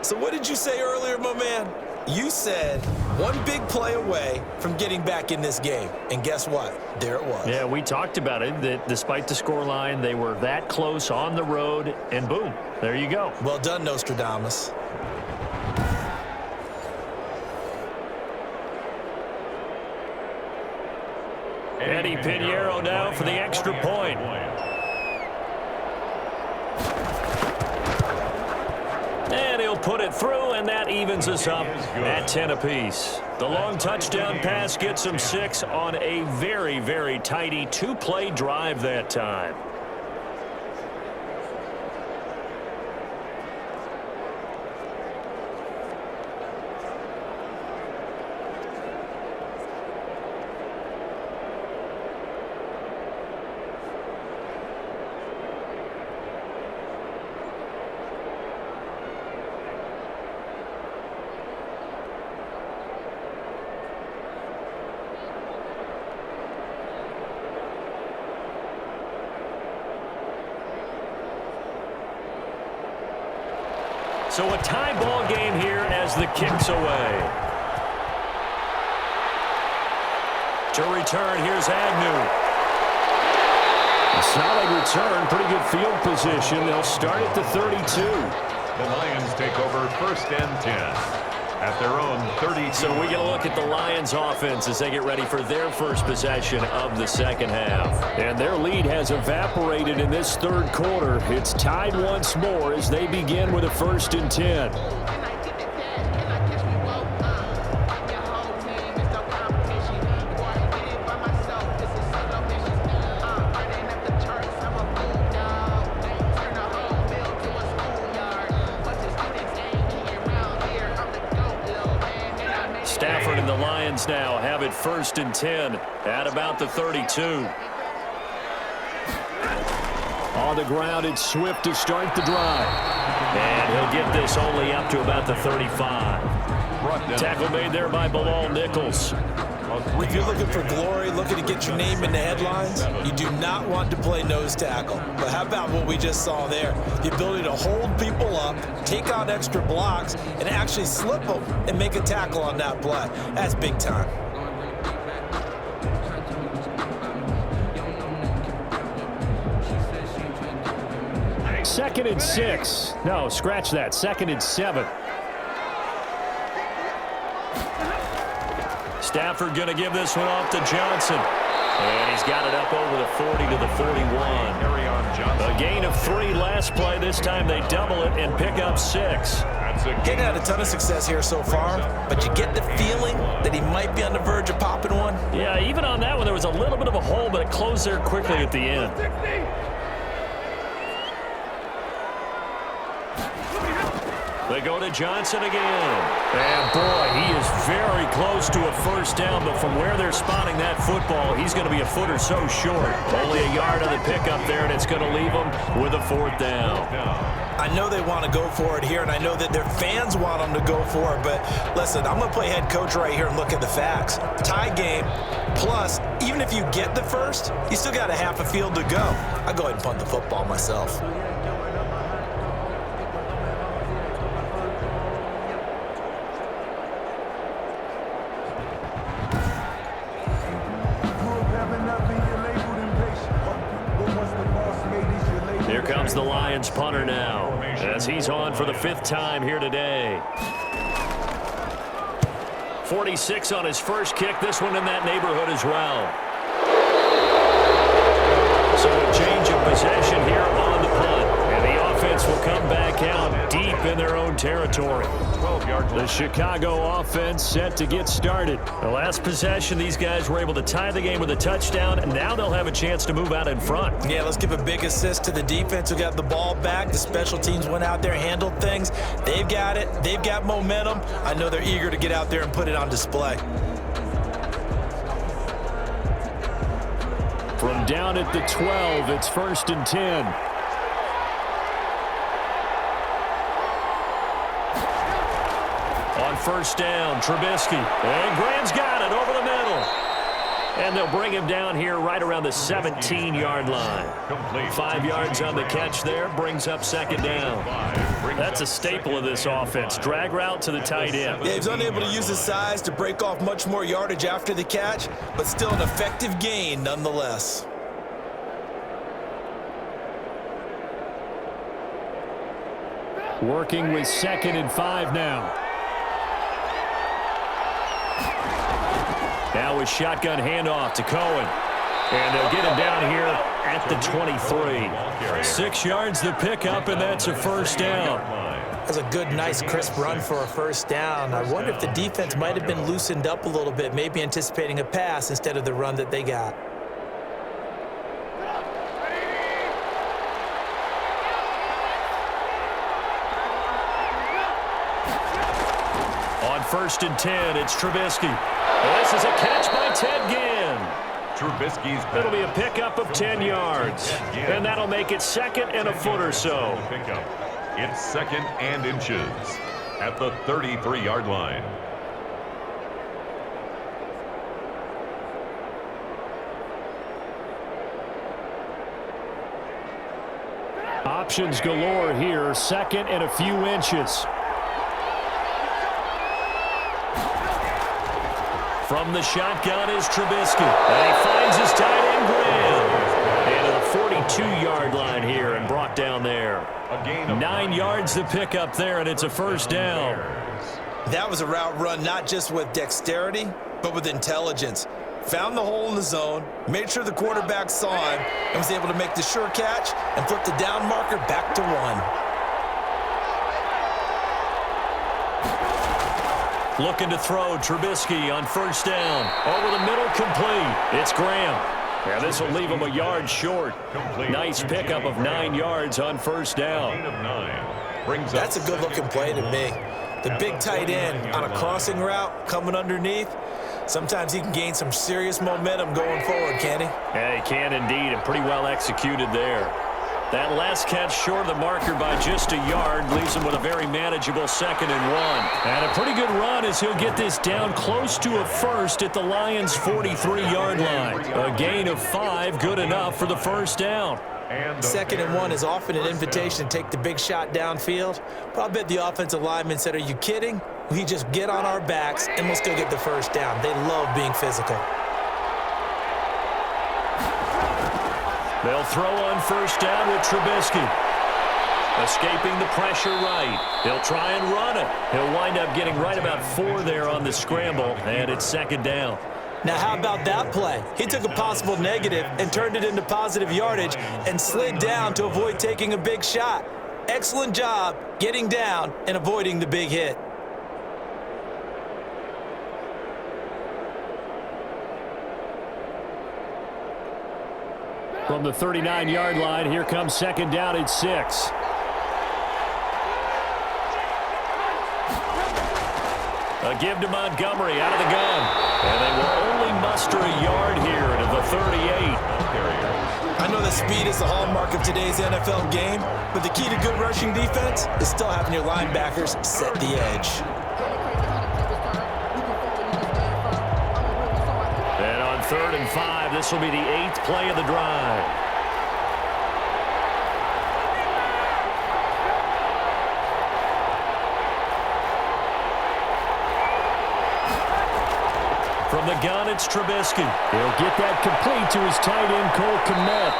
So what did you say earlier, my man? You said one big play away from getting back in this game. And guess what? There it was. Yeah, we talked about it, that despite the scoreline, they were that close on the road, and boom, there you go. Well done, Nostradamus. Eddie Pinheiro now for the extra point. And he'll put it through, and that evens us up at 10 apiece. The long touchdown pass gets him 6 on a very, very tidy 2-play drive that time. So a tie ball game here as the kick's away. To return, here's Agnew. A solid return, pretty good field position. They'll start at the 32. The Lions take over first and 10 at their own 32. So we get a look at the Lions offense as they get ready for their first possession of the second half. And their lead has evaporated in this third quarter. It's tied once more as they begin with a 1st and 10. Stafford return, and the Lions now have it 1st and 10 at about the 32. On the ground, it's Swift to start the drive. And he'll get this only up to about the 35. Tackle made there by Bilal Nichols. If you're looking for glory, looking to get your name in the headlines, you do not want to play nose tackle. But how about what we just saw there? The ability to hold people up, take on extra blocks, and actually slip them and make a tackle on that play. That's big time. Second and 6. No, scratch that. 2nd and 7. Stafford going to give this one off to Johnson. And he's got it up over the 40 to the 41. A gain of 3 last play. This time they double it and pick up 6. Getting had a ton of success here so far, but you get the feeling that he might be on the verge of popping one. Yeah, even on that one, there was a little bit of a hole, but it closed there quickly at the end. They go to Johnson again. And, boy, he is very close to a first down, but from where they're spotting that football, he's going to be a foot or so short. Only a yard on the pickup there, and it's going to leave them with a 4th down. I know they want to go for it here, and I know that their fans want them to go for it, but listen, I'm going to play head coach right here and look at the facts. Tie game, plus, even if you get the first, you still got a half a field to go. I'll go ahead and punt the football myself. Here comes the Lions punter now, as he's on for the 5th time here today. 46 on his first kick, this one in that neighborhood as well. So a change of possession here on the punt, and the offense will come back out deep in their own territory. The Chicago offense set to get started. The last possession, these guys were able to tie the game with a touchdown, and now they'll have a chance to move out in front. Yeah, let's give a big assist to the defense who got the ball back. The special teams went out there, handled things. They've got it. They've got momentum. I know they're eager to get out there and put it on display. From down at the 12, it's 1st and 10. On 1st down, Trubisky. And Graham's got it over the middle. And they'll bring him down here right around the 17-yard line. 5 yards on the catch there, brings up 2nd down. That's a staple of this offense. Drag route to the tight end. Yeah, he's unable to use his size to break off much more yardage after the catch, but still an effective gain nonetheless. Working with 2nd and 5 now. Now with shotgun handoff to Cohen. And they'll get him down here at the 23. 6 yards the pickup, and that's a 1st down. That's a good, nice, crisp run for a 1st down. I wonder if the defense might have been loosened up a little bit, maybe anticipating a pass instead of the run that they got. On 1st and 10, it's Trubisky. This is a catch by Ted Ginn. Trubisky's It'll be a pickup of 10 yards. And that'll make it 2nd and a foot or so. Pickup. It's 2nd and inches at the 33-yard line. Options galore here. 2nd and a few inches. From the shotgun is Trubisky. And he finds his tight end, Graham. And to the 42-yard line here and brought down there. 9 yards to pick up there, and it's a 1st down. That was a route run not just with dexterity, but with intelligence. Found the hole in the zone, made sure the quarterback saw him, and was able to make the sure catch and flip the down marker back to 1. Looking to throw, Trubisky on 1st down. Over the middle, complete. It's Graham. Yeah, this will leave him a yard short. Nice pickup of 9 yards on 1st down. That's a good-looking play to me. The big tight end on a crossing route coming underneath, sometimes he can gain some serious momentum going forward, can't he? Yeah, he can indeed, and pretty well executed there. That last catch short of the marker by just a yard leaves him with a very manageable 2nd and 1. And a pretty good run as he'll get this down close to a first at the Lions' 43-yard line. A gain of 5, good enough for the first down. 2nd and 1 is often an invitation to take the big shot downfield. But I bet the offensive lineman said, are you kidding? We just get on our backs and let's go get the first down. They love being physical. They'll throw on first down with Trubisky. Escaping the pressure right. He'll try and run it. He'll wind up getting right about 4 there on the scramble, and it's 2nd down. Now, how about that play? He took a possible negative and turned it into positive yardage and slid down to avoid taking a big shot. Excellent job getting down and avoiding the big hit. From the 39-yard line, here comes 2nd down and 6. A give to Montgomery out of the gun. And they will only muster a yard here to the 38. I know that speed is the hallmark of today's NFL game, but the key to good rushing defense is still having your linebackers set the edge. And on 3rd and 5, this will be the 8th play of the drive. From the gun, it's Trubisky. He'll get that complete to his tight end, Cole Kmet.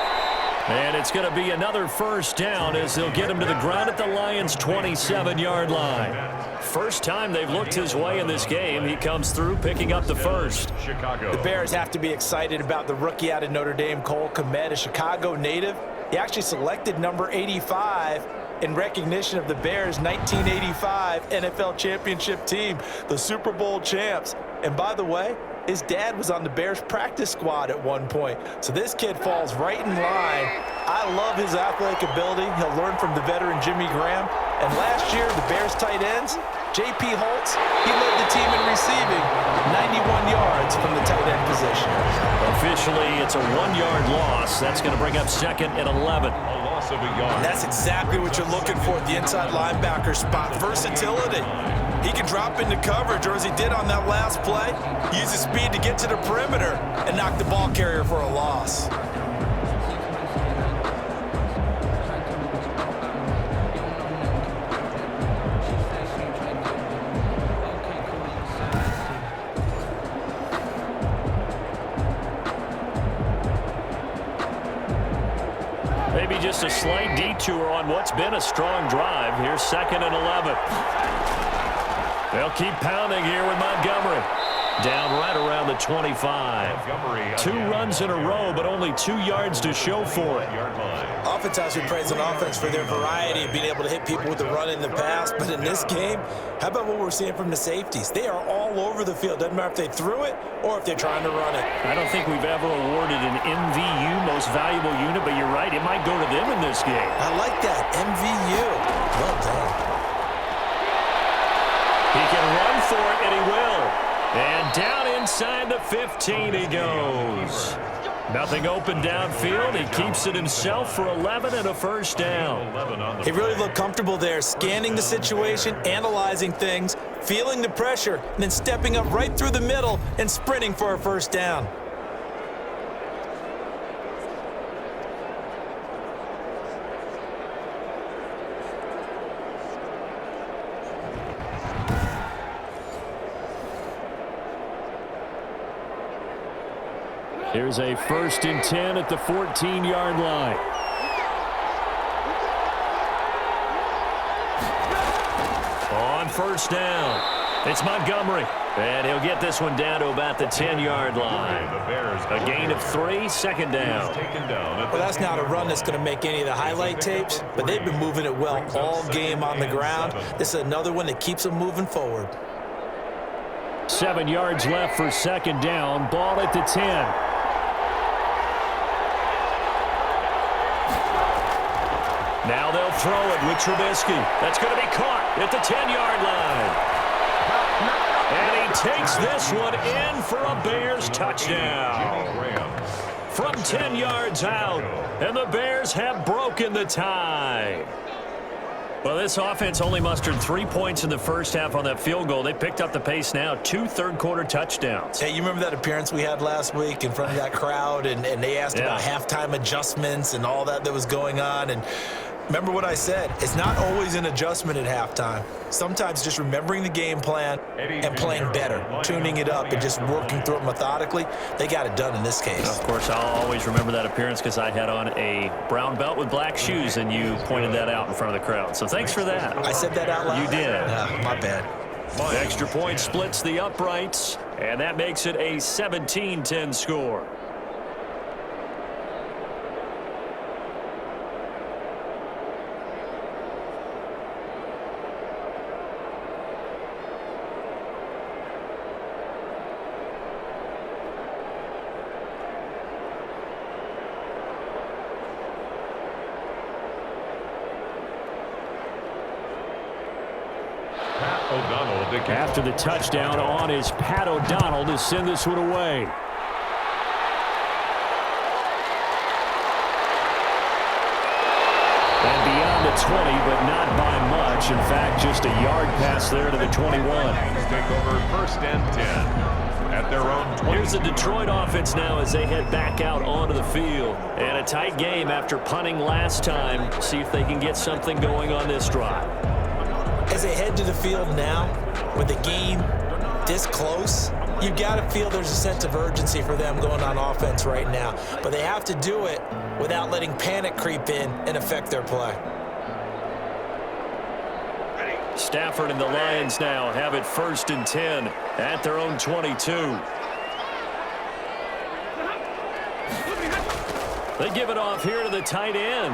And it's going to be another first down as they'll get him to the ground at the Lions' 27-yard line. First time they've looked his way in this game. He comes through picking up the first. The Bears have to be excited about the rookie out of Notre Dame, Cole Kmet, a Chicago native. He actually selected number 85 in recognition of the Bears' 1985 NFL championship team, the Super Bowl champs. And by the way, his dad was on the Bears practice squad at one point. So this kid falls right in line. I love his athletic ability. He'll learn from the veteran Jimmy Graham. And last year, the Bears tight ends, J.P. Holtz, he led the team in receiving 91 yards from the tight end position. Officially, it's a 1-yard loss. That's going to bring up 2nd and 11. A loss of a yard. And that's exactly what you're looking for at the inside linebacker spot, versatility. He can drop into coverage, or as he did on that last play, use his speed to get to the perimeter and knock the ball carrier for a loss. Maybe just a slight detour on what's been a strong drive. Here's 2nd and 11. They'll keep pounding here with Montgomery. Down right around the 25. 2 runs in a row, but only 2 yards to show for it. Oftentimes we praise an offense for their variety of being able to hit people with the run in the pass, but in this game, how about what we're seeing from the safeties? They are all over the field. Doesn't matter if they threw it or if they're trying to run it. I don't think we've ever awarded an MVU, most valuable unit, but you're right, it might go to them in this game. I like that, MVU. Well done. He can run for it, and he will. And down inside the 15 he goes. Nothing open downfield. He keeps it himself for 11 and a first down. He really looked comfortable there, scanning the situation, analyzing things, feeling the pressure, and then stepping up right through the middle and sprinting for a first down. Here's a 1st and 10 at the 14-yard line. On first down, it's Montgomery. And he'll get this one down to about the 10-yard line. A gain of 3, 2nd down. Well, that's not a run that's going to make any of the highlight tapes, but they've been moving it well all game on the ground. This is another one that keeps them moving forward. 7 yards left for 2nd down. Ball at the 10. Now they'll throw it with Trubisky. That's going to be caught at the 10-yard line. takes this one in for a Bears touchdown. From 10 yards out, and the Bears have broken the tie. Well, this offense only mustered 3 points in the first half on that field goal. They picked up the pace now, 2 third-quarter touchdowns. Hey, you remember that appearance we had last week in front of that crowd, and they asked about halftime adjustments and all that was going on, and remember what I said, it's not always an adjustment at halftime. Sometimes just remembering the game plan and playing better, tuning it up and just working through it methodically, they got it done in this case. Of course, I'll always remember that appearance because I had on a brown belt with black shoes, and you pointed that out in front of the crowd. So thanks for that. I said that out loud? You did. My bad. The extra point splits the uprights, and that makes it a 17-10 score. After the touchdown on is Pat O'Donnell to send this one away. And beyond the 20, but not by much. In fact, just a yard pass there to the 21. Take over 1st and 10 at their own 20. Here's the Detroit offense now as they head back out onto the field. And a tight game after punting last time. See if they can get something going on this drive. As they head to the field now, with the game this close, you've got to feel there's a sense of urgency for them going on offense right now. But they have to do it without letting panic creep in and affect their play. Stafford and the Lions now have it 1st and 10 at their own 22. They give it off here to the tight end.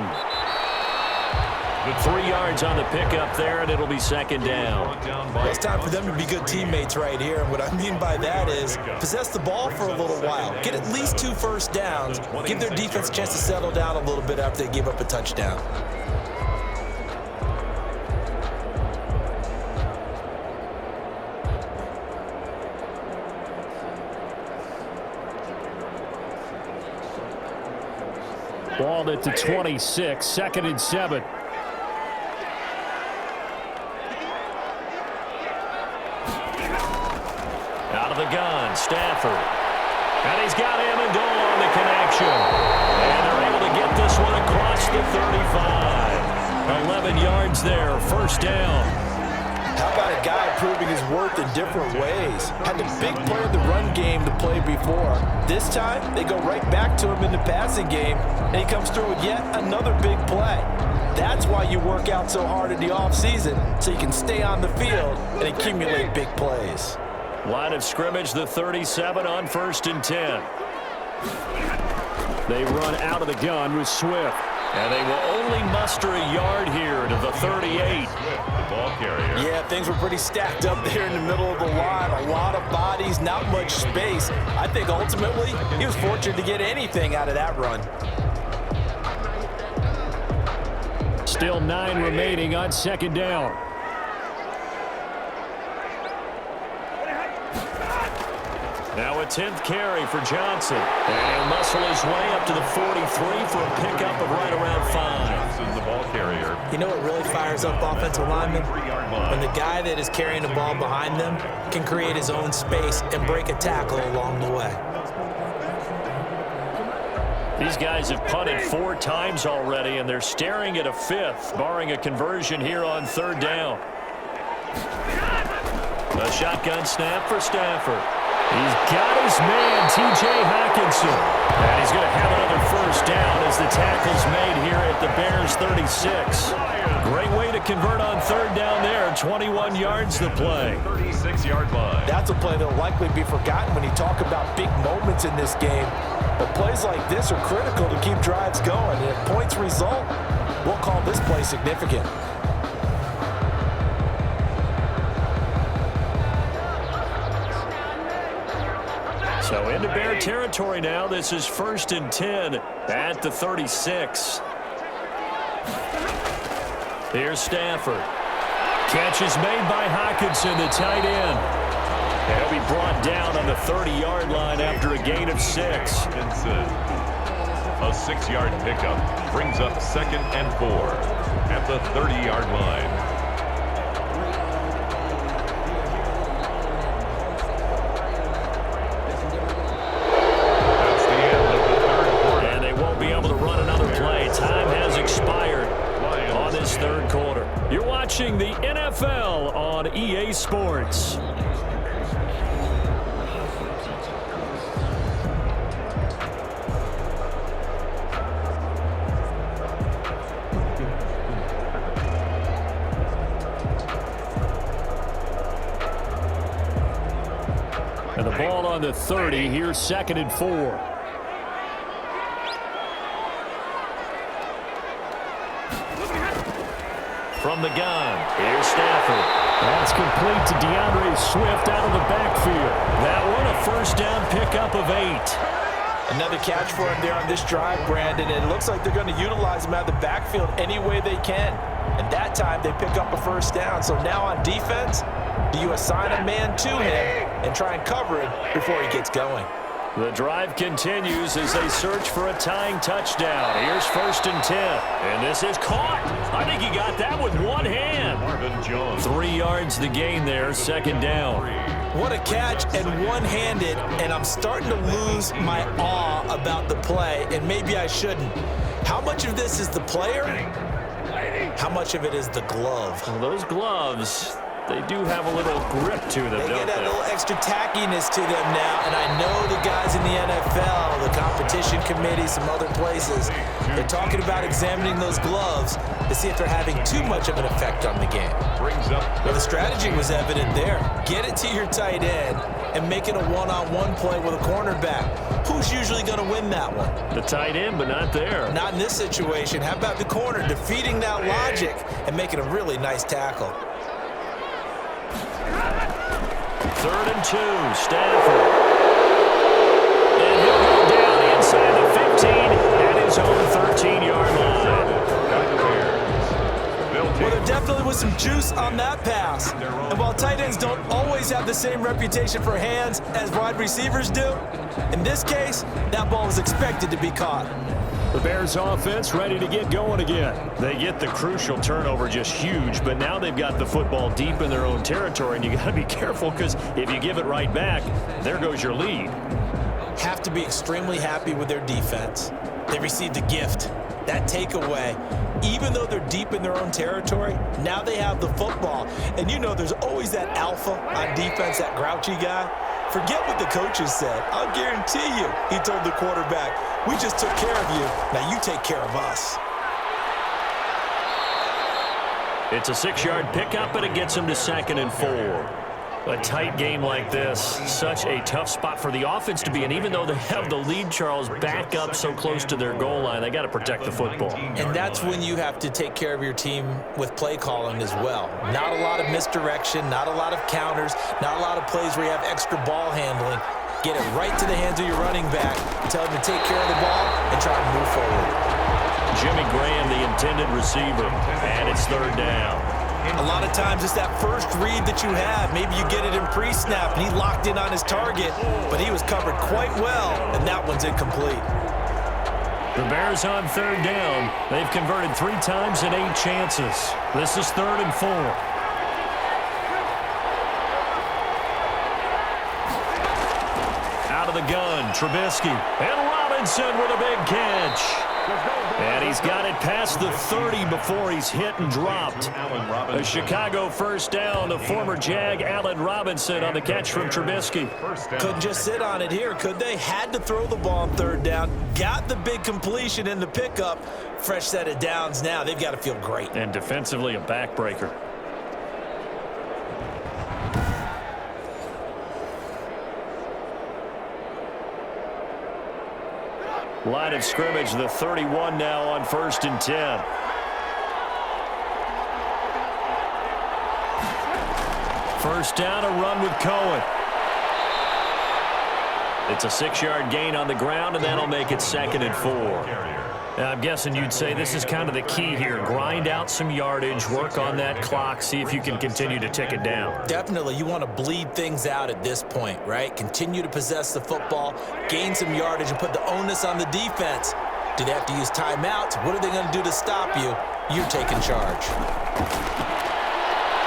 3 yards on the pickup there, and it'll be 2nd down. Well, it's time for them to be good teammates right here. And what I mean by that is possess the ball for a little while. Get at least 2 first downs. Give their defense a chance to settle down a little bit after they give up a touchdown. Ball at the 26, 2nd and 7. Out of the gun, Stafford. And he's got Amendola on the connection. And they're able to get this one across the 35. 11 yards there, 1st down. How about a guy proving his worth in different ways? Had the big play in the run game to play before. This time, they go right back to him in the passing game, and he comes through with yet another big play. That's why you work out so hard in the offseason, so you can stay on the field and accumulate big plays. Line of scrimmage, the 37 on 1st and 10. They run out of the gun with Swift. And they will only muster a yard here to the 38. The ball carrier. Yeah, things were pretty stacked up there in the middle of the line. A lot of bodies, not much space. I think ultimately he was fortunate to get anything out of that run. Still 9 remaining on 2nd down. Now a 10th carry for Johnson. And he'll muscle his way up to the 43 for a pickup of right around 5. The ball carrier. You know what really fires up offensive linemen? When the guy that is carrying the ball behind them can create his own space and break a tackle along the way. These guys have punted 4 times already, and they're staring at a 5th, barring a conversion here on 3rd down. A shotgun snap for Stafford. He's got his man, T.J. Hockenson. And he's going to have another 1st down as the tackle's made here at the Bears 36. Great way to convert on 3rd down there. 21 yards the play. 36-yard line. That's a play that will likely be forgotten when you talk about big moments in this game. But plays like this are critical to keep drives going. And if points result, we'll call this play significant. So into Bear territory now. This is 1st and 10 at the 36. Here's Stafford. Catch is made by Hockenson, the tight end. He'll be brought down on the 30-yard line after a gain of 6. A 6-yard pickup brings up 2nd and 4 at the 30-yard line. That's the end of the 3rd quarter. And they won't be able to run another play. Time has expired on this 3rd quarter. You're watching the NFL on EA Sports. And the ball on the 30. Here's 2nd and 4. From the gun, here's Stafford. That's complete to DeAndre Swift out of the backfield. That one a 1st down pickup of 8. Another catch for him there on this drive, Brandon. And it looks like they're going to utilize him out of the backfield any way they can. And that time they pick up a 1st down. So now on defense, do you assign a man to him and try and cover it before he gets going? The drive continues as they search for a tying touchdown. Here's 1st and 10. And this is caught. I think he got that with one hand. 3 yards the gain there, 2nd down. What a catch and one-handed, and I'm starting to lose my awe about the play, and maybe I shouldn't. How much of this is the player? How much of it is the glove? Well, those gloves, they do have a little grip to them, They don't get that they? little extra tackiness to them now, and I know the guys in the NFL, the competition committee, some other places, they're talking about examining those gloves to see if they're having too much of an effect on the game. Well, the strategy was evident there. Get it to your tight end and make it a one-on-one play with a cornerback. Who's usually going to win that one? The tight end, but not there. Not in this situation. How about the corner defeating that logic and making a really nice tackle? 3rd and 2, Stafford. And he'll go down inside the 15 at his own 13-yard line. Well, there definitely was some juice on that pass. And while tight ends don't always have the same reputation for hands as wide receivers do, in this case, that ball was expected to be caught. The Bears offense ready to get going again. They get the crucial turnover, just huge, but now they've got the football deep in their own territory, and you got to be careful because if you give it right back, there goes your lead. Have to be extremely happy with their defense. They received a gift. That takeaway, even though they're deep in their own territory, now they have the football. And you know there's always that alpha on defense, that grouchy guy. Forget what the coaches said. I'll guarantee you, he told the quarterback, we just took care of you. Now you take care of us. It's a 6-yard pickup, and it gets him to 2nd and 4. A tight game like this, such a tough spot for the offense to be in. Even though they have the lead, Charles, back up so close to their goal line, they got to protect the football. And that's when you have to take care of your team with play calling as well. Not a lot of misdirection, not a lot of counters, not a lot of plays where you have extra ball handling. Get it right to the hands of your running back, tell him to take care of the ball, and try to move forward. Jimmy Graham, the intended receiver, and it's 3rd down. A lot of times it's that first read that you have. Maybe you get it in pre-snap, and he locked in on his target, but he was covered quite well, and that one's incomplete. The Bears on 3rd down. They've converted 3 times in 8 chances. This is 3rd and 4. Out of the gun, Trubisky. And Robinson with a big catch. And he's got it past the 30 before he's hit and dropped. A Chicago 1st down. The former Jag, Allen Robinson, on the catch from Trubisky. Couldn't just sit on it here, could they? Had to throw the ball on 3rd down. Got the big completion in the pickup. Fresh set of downs now. They've got to feel great. And defensively, a backbreaker. Line of scrimmage, the 31 now on 1st and 10. First down, a run with Cohen. It's a 6-yard gain on the ground, and that'll make it 2nd and 4. I'm guessing you'd say this is kind of the key here. Grind out some yardage, work on that clock, see if you can continue to tick it down. Definitely. You want to bleed things out at this point, right? Continue to possess the football, gain some yardage, and put the onus on the defense. Do they have to use timeouts? What are they going to do to stop you? You're taking charge.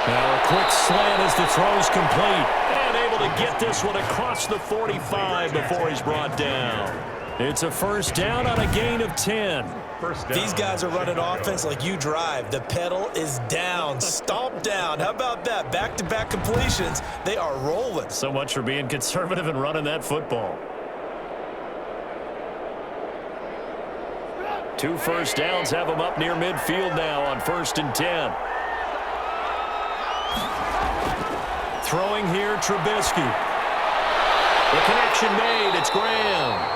Now a quick slant as the throw's complete. And able to get this one across the 45 before he's brought down. It's a first down on a gain of 10. These guys are running offense like you drive. The pedal is down, stomp down. How about that? Back-to-back completions. They are rolling. So much for being conservative and running that football. 2 first downs have them up near midfield now on 1st and 10. Throwing here, Trubisky. The connection made. It's Graham.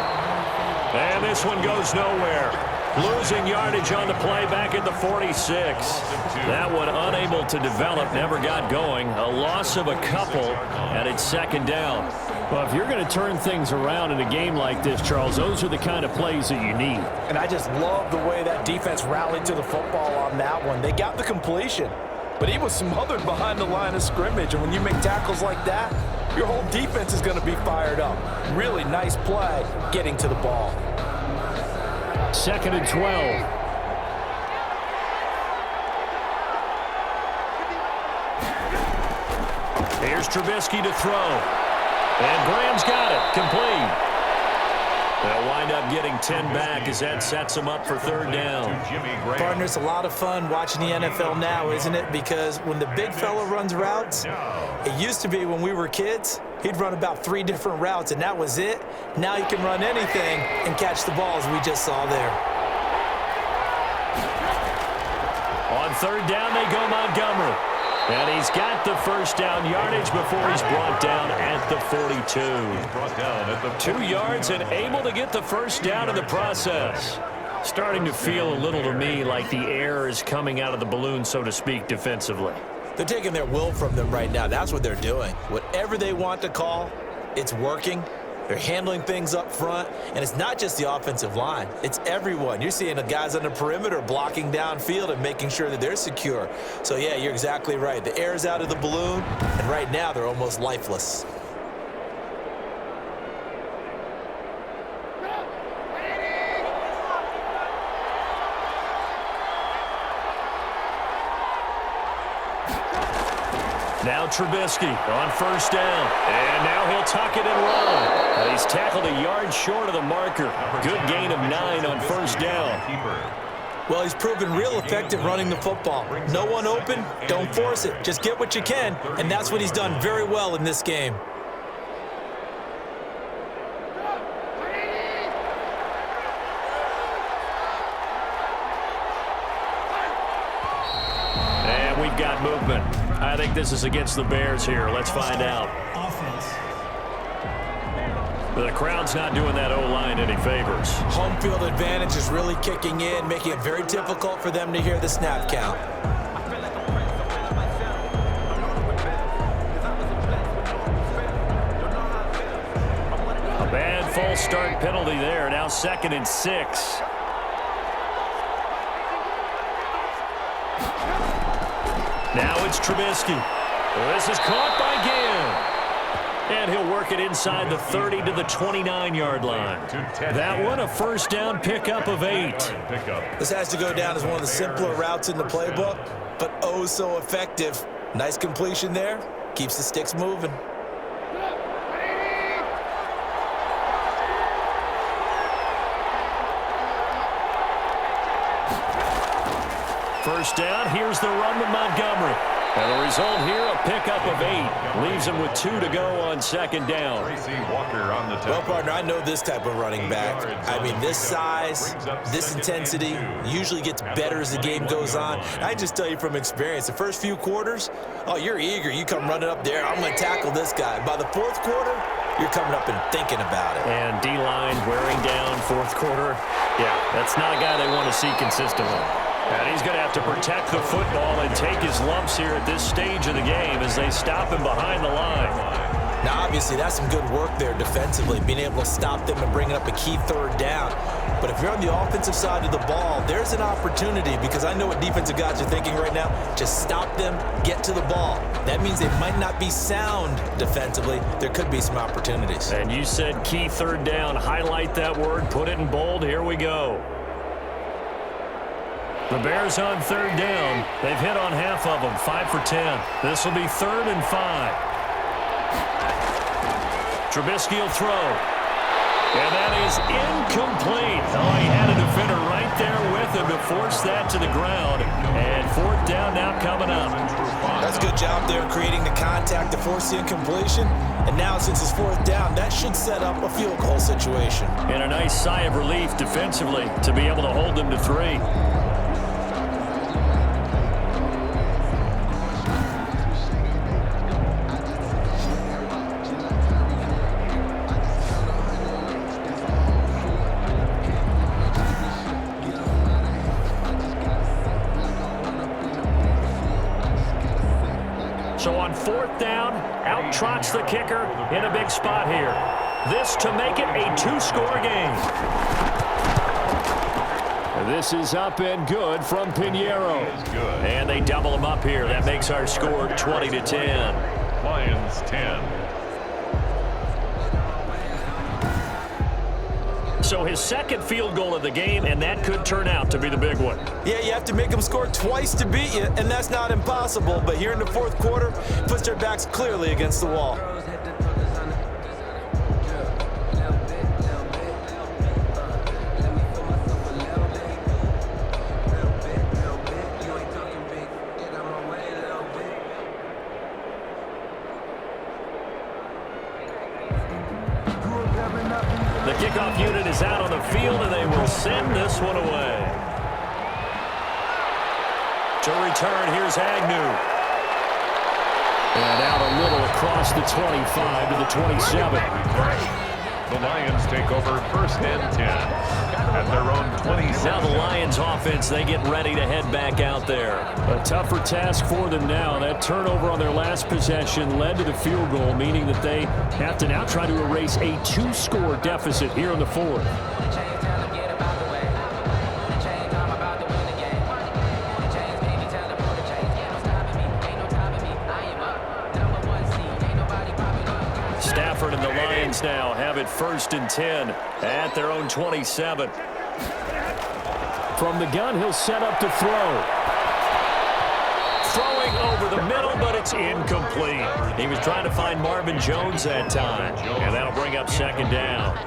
And this one goes nowhere. Losing yardage on the play back at the 46. That one unable to develop, never got going. A loss of a couple, and it's 2nd down. Well, if you're going to turn things around in a game like this, Charles, those are the kind of plays that you need. And I just love the way that defense rallied to the football on that one. They got the completion, but he was smothered behind the line of scrimmage. And when you make tackles like that, your whole defense is going to be fired up. Really nice play getting to the ball. 2nd and 12. Here's Trubisky to throw. And Graham's got it. Complete. They'll wind up getting 10 back as that sets them up for 3rd down. Partner, it's a lot of fun watching the NFL now, isn't it? Because when the big fella runs routes, it used to be when we were kids, he'd run about 3 different routes, and that was it. Now he can run anything and catch the balls we just saw there. On 3rd down, they go Montgomery. And he's got the first down yardage before he's brought down at the 42. 2 yards and able to get the first down in the process. Starting to feel a little to me like the air is coming out of the balloon, so to speak, defensively. They're taking their will from them right now. That's what they're doing. Whatever they want to call, it's working. They're handling things up front, and it's not just the offensive line. It's everyone. You're seeing the guys on the perimeter blocking downfield and making sure that they're secure. So, yeah, you're exactly right. The air's out of the balloon, and right now they're almost lifeless. Now Trubisky on 1st down. And now he'll tuck it and run. And he's tackled a yard short of the marker. Good gain of 9 on 1st down. Well, he's proven real effective running the football. No one open, don't force it. Just get what you can, and that's what he's done very well in this game. And we've got movement. I think this is against the Bears here. Let's find out. Offense. The crowd's not doing that O-line any favors. Home field advantage is really kicking in, making it very difficult for them to hear the snap count. A bad false start penalty there. Now 2nd and 6. Now it's Trubisky. This is caught by Ginn. And he'll work it inside the 30 to the 29-yard line. That one, a first down pickup of 8. This has to go down as one of the simpler routes in the playbook, but oh so effective. Nice completion there. Keeps the sticks moving. First down, here's the run with Montgomery. And the result here, a pickup of 8. Leaves him with 2 to go on 2nd down. Well, partner, I know this type of running back. I mean, this size, this intensity usually gets better as the game goes on. I just tell you from experience, the first few quarters, oh, you're eager. You come running up there, I'm going to tackle this guy. By the 4th quarter, you're coming up and thinking about it. And D-line wearing down 4th quarter. Yeah, that's not a guy they want to see consistently. And he's going to have to protect the football and take his lumps here at this stage of the game as they stop him behind the line. Now, obviously, that's some good work there defensively, being able to stop them and bringing up a key third down. But if you're on the offensive side of the ball, there's an opportunity, because I know what defensive guys are thinking right now. Just stop them, get to the ball. That means they might not be sound defensively. There could be some opportunities. And you said key third down. Highlight that word. Put it in bold. Here we go. The Bears on third down. They've hit on half of them, 5 for 10. This will be 3rd and 5. Trubisky will throw. And that is incomplete. Oh, he had a defender right there with him to force that to the ground. And 4th down now coming up. That's a good job there creating the contact to force the incompletion. And now, since it's 4th down, that should set up a field goal situation. And a nice sigh of relief defensively to be able to hold them to 3. So on 4th down, out trots the kicker in a big spot here. This to make it a 2-score game. This is up and good from Pinheiro. And they double him up here. That makes our score 20-10. Lions 10. So his second field goal of the game, and that could turn out to be the big one. Yeah, you have to make them score twice to beat you, and that's not impossible. But here in the 4th quarter, puts their backs clearly against the wall. The kickoff unit is out on the field, and they will send this one away. To return, here's Agnew. And out a little across the 25 to the 27. The Lions take over 1st and 10 at their own 27. Now the Lions offense, they get ready to head back out there. A tougher task for them now. That turnover on their last possession led to the field goal, meaning that they have to now try to erase a 2-score deficit here in the 4th. Stafford and the Lions now have it 1st and 10 at their own 27. From the gun, he'll set up to throw. Throwing over the middle, but it's incomplete. He was trying to find Marvin Jones that time, and that'll bring up 2nd down.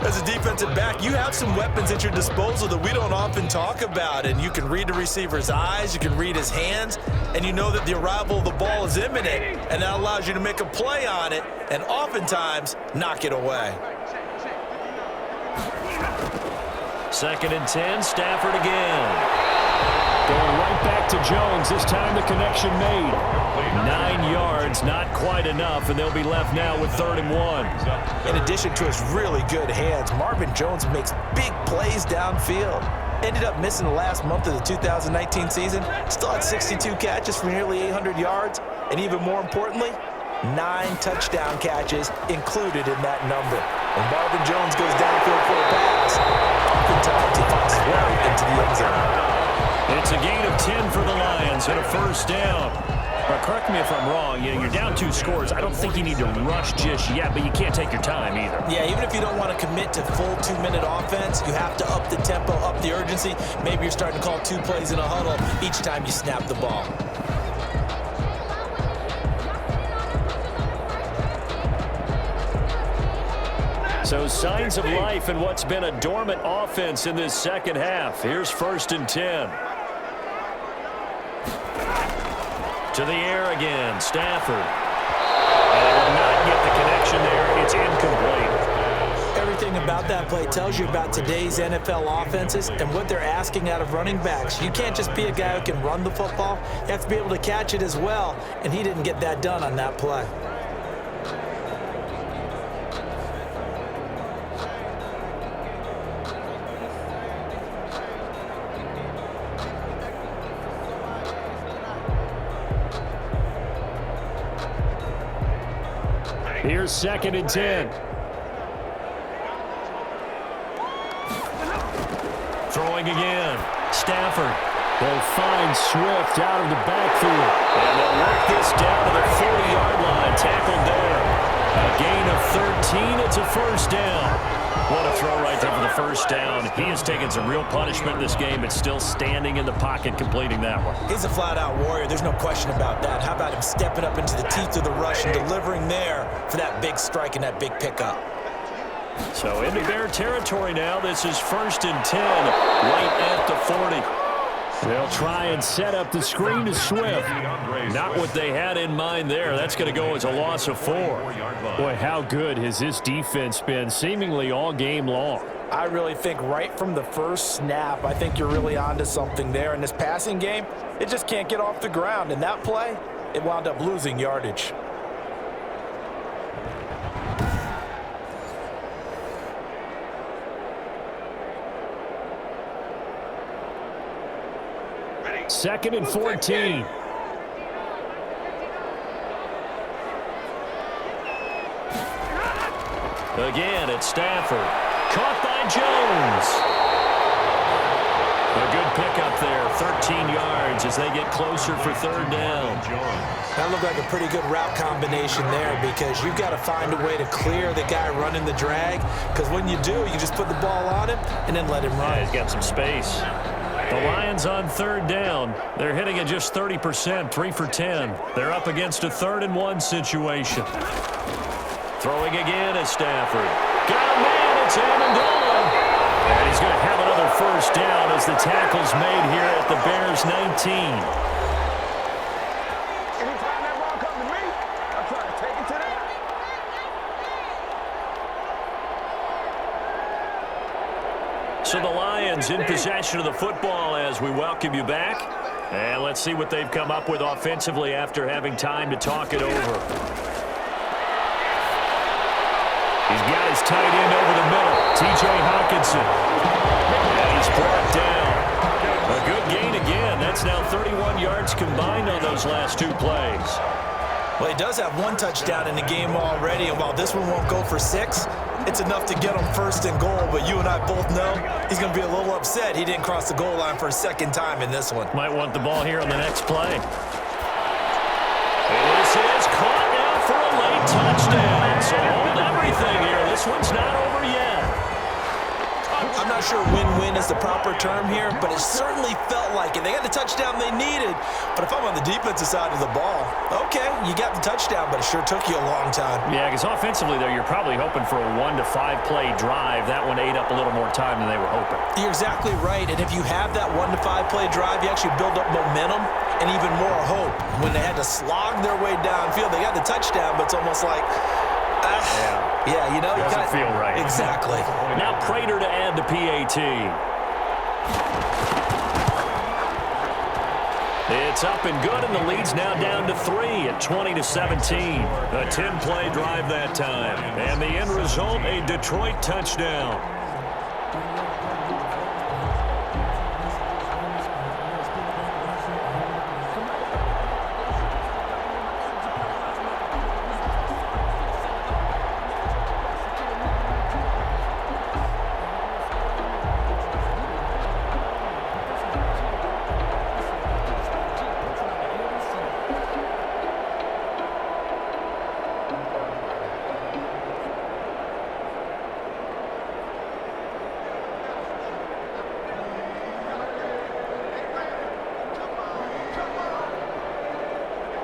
As a defensive back, you have some weapons at your disposal that we don't often talk about. And you can read the receiver's eyes, you can read his hands, and you know that the arrival of the ball is imminent, and that allows you to make a play on it and oftentimes knock it away. 2nd and 10, Stafford again. Going right back to Jones. This time the connection made. 9 yards, not quite enough, and they'll be left now with 3rd and 1. In addition to his really good hands, Marvin Jones makes big plays downfield. Ended up missing the last month of the 2019 season. Still had 62 catches for nearly 800 yards. And even more importantly, 9 touchdown catches included in that number. When Marvin Jones goes downfield for a pass, oftentimes he falls right into the end zone. It's a gain of 10 for the Lions and a 1st down. But correct me if I'm wrong. You're down 2 scores. I don't think you need to rush just yet, but you can't take your time either. Yeah, even if you don't want to commit to full 2-minute offense, you have to up the tempo, up the urgency. Maybe you're starting to call 2 plays in a huddle each time you snap the ball. So signs of life in what's been a dormant offense in this second half. Here's 1st and 10. To the air again, Stafford. And they will not get the connection there. It's incomplete. Everything about that play tells you about today's NFL offenses and what they're asking out of running backs. You can't just be a guy who can run the football. You have to be able to catch it as well, and he didn't get that done on that play. Here's 2nd and 10. Throwing again. Stafford will find Swift out of the backfield. And they'll work this down to the 40-yard line. Tackled there. A gain of 13. It's a first down. What a throw right there for the first down. He has taken some real punishment in this game, but still standing in the pocket completing that one. He's a flat-out warrior. There's no question about that. How about him stepping up into the teeth of the rush and delivering there for that big strike and that big pickup? So into Bear territory now. This is 1st and 10, right at the 40. They'll try and set up the screen to Swift. Not what they had in mind there. That's going to go as a loss of 4. Boy, how good has this defense been seemingly all game long? I really think right from the first snap, I think you're really onto something there. In this passing game, it just can't get off the ground. And that play, it wound up losing yardage. Second and 14. Again, it's Stafford. Caught by Jones. A good pickup there, 13 yards as they get closer for 3rd down. That looked like a pretty good route combination there because you've got to find a way to clear the guy running the drag, because when you do, you just put the ball on him and then let him run. Yeah, he's got some space. The Lions on 3rd down. They're hitting at just 30%, 3 for 10. They're up against a 3rd and 1 situation. Throwing again is Stafford. Got a man, it's Amendola. And he's going to have another first down as the tackle's made here at the Bears 19. Anytime that ball comes to me, I'm trying to take it to them. So the Lions in possession of the football as we welcome you back. And let's see what they've come up with offensively after having time to talk it over. He's got his tight end over the middle, T.J. Hawkinson. And he's brought down. A good gain again. That's now 31 yards combined on those last 2 plays. Well, he does have 1 touchdown in the game already, and while this one won't go for 6, it's enough to get him 1st and goal, but you and I both know he's going to be a little upset he didn't cross the goal line for a 2nd time in this one. Might want the ball here on the next play. And this is caught now for a late touchdown. So hold everything here. This one's not over yet. I'm not sure win-win is the proper term here, but it certainly felt like it. They got the touchdown they needed, but if I'm on the defensive side of the ball, okay, you got the touchdown, but it sure took you a long time. Yeah, because offensively, though, you're probably hoping for a 1 to 5 play drive. That one ate up a little more time than they were hoping. You're exactly right, and if you have that 1 to 5 play drive, you actually build up momentum and even more hope. When they had to slog their way downfield, they got the touchdown, but it's almost like, yeah, you know, it doesn't feel right. Exactly. Now Prater to add the PAT. It's up and good, and the lead's now down to 3 at 20-17. A 10-play drive that time, and the end result, a Detroit touchdown.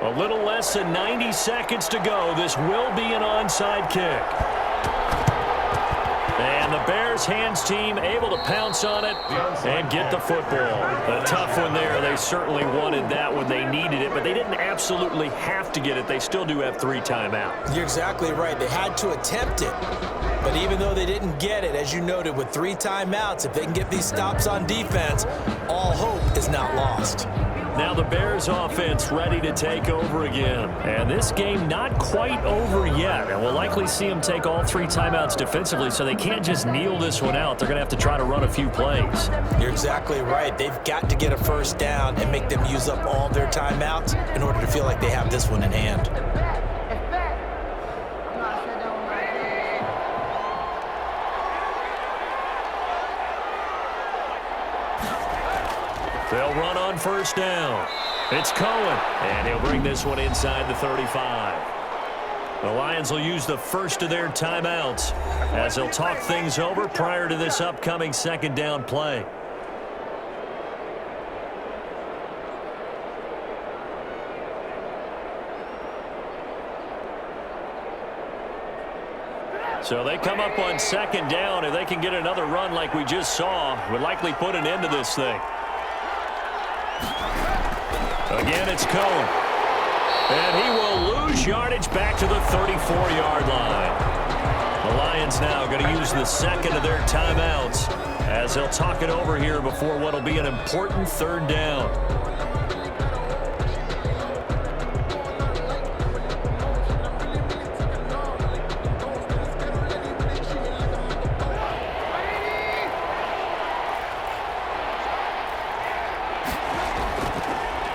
A little less than 90 seconds to go. This will be an onside kick. And the Bears hands team able to pounce on it and get the football. A tough one there. They certainly wanted that when they needed it, but they didn't absolutely have to get it. They still do have 3 timeouts. You're exactly right. They had to attempt it. But even though they didn't get it, as you noted, with 3 timeouts, if they can get these stops on defense, all hope is not lost. Now the Bears offense ready to take over again. And this game not quite over yet. And we'll likely see them take all 3 timeouts defensively, so they can't just kneel this one out. They're going to have to try to run a few plays. You're exactly right. They've got to get a first down and make them use up all their timeouts in order to feel like they have this one in hand. They'll run on first down. It's Cohen, and he'll bring this one inside the 35. The Lions will use the first of their timeouts as they'll talk things over prior to this upcoming second down play. So they come up on second down. If they can get another run like we just saw, would likely put an end to this thing. Again, it's Cohen. And he will lose yardage back to the 34-yard line. The Lions now going to use the second of their timeouts as they'll talk it over here before what will be an important third down.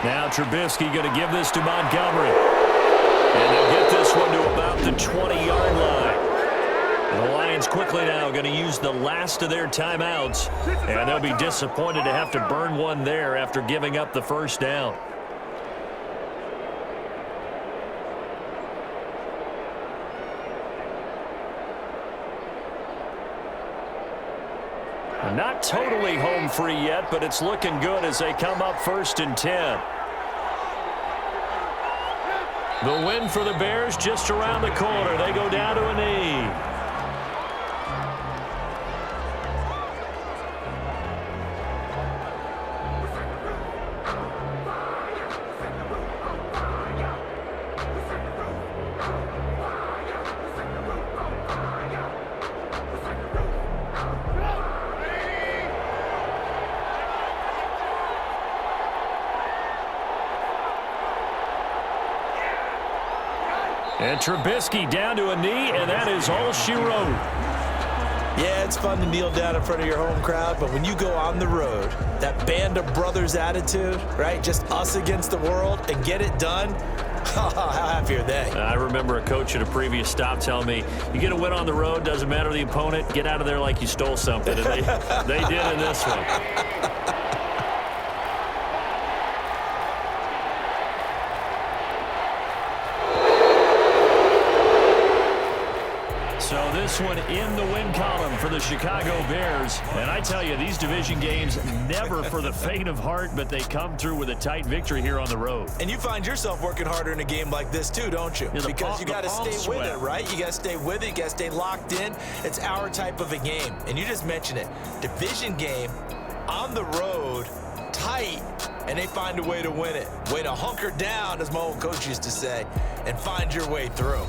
Now Trubisky going to give this to Montgomery. And they'll get this one to about the 20-yard line. And the Lions quickly now going to use the last of their timeouts. And they'll be disappointed to have to burn one there after giving up the first down. Not totally home free yet, but it's looking good as they come up 1st and 10. The win for the Bears just around the corner. They go down to a knee. And Trubisky down to a knee, and that is all she wrote. Yeah, it's fun to kneel down in front of your home crowd, but when you go on the road, that band of brothers attitude, right, just us against the world, and get it done, how happy are they? I remember a coach at a previous stop telling me, you get a win on the road, doesn't matter the opponent, get out of there like you stole something. And they did in this one. So this one in the win column for the Chicago Bears. And I tell you, these division games never for the faint of heart, but they come through with a tight victory here on the road. And you find yourself working harder in a game like this too, don't you? Yeah, because you got to stay with it, right? You got to stay with it. You got to stay locked in. It's our type of a game. And you just mentioned it. Division game on the road, tight, and they find a way to win it. Way to hunker down, as my old coach used to say, and find your way through.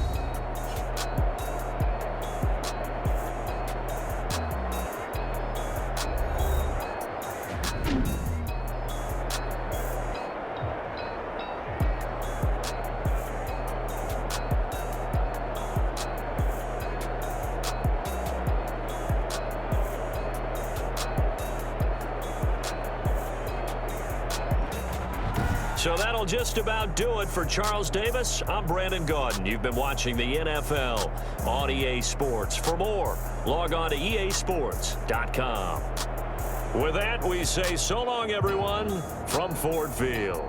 So that'll just about do it for Charles Davis. I'm Brandon Gaudin. You've been watching the NFL on EA Sports. For more, log on to easports.com. With that, we say so long, everyone, from Ford Field.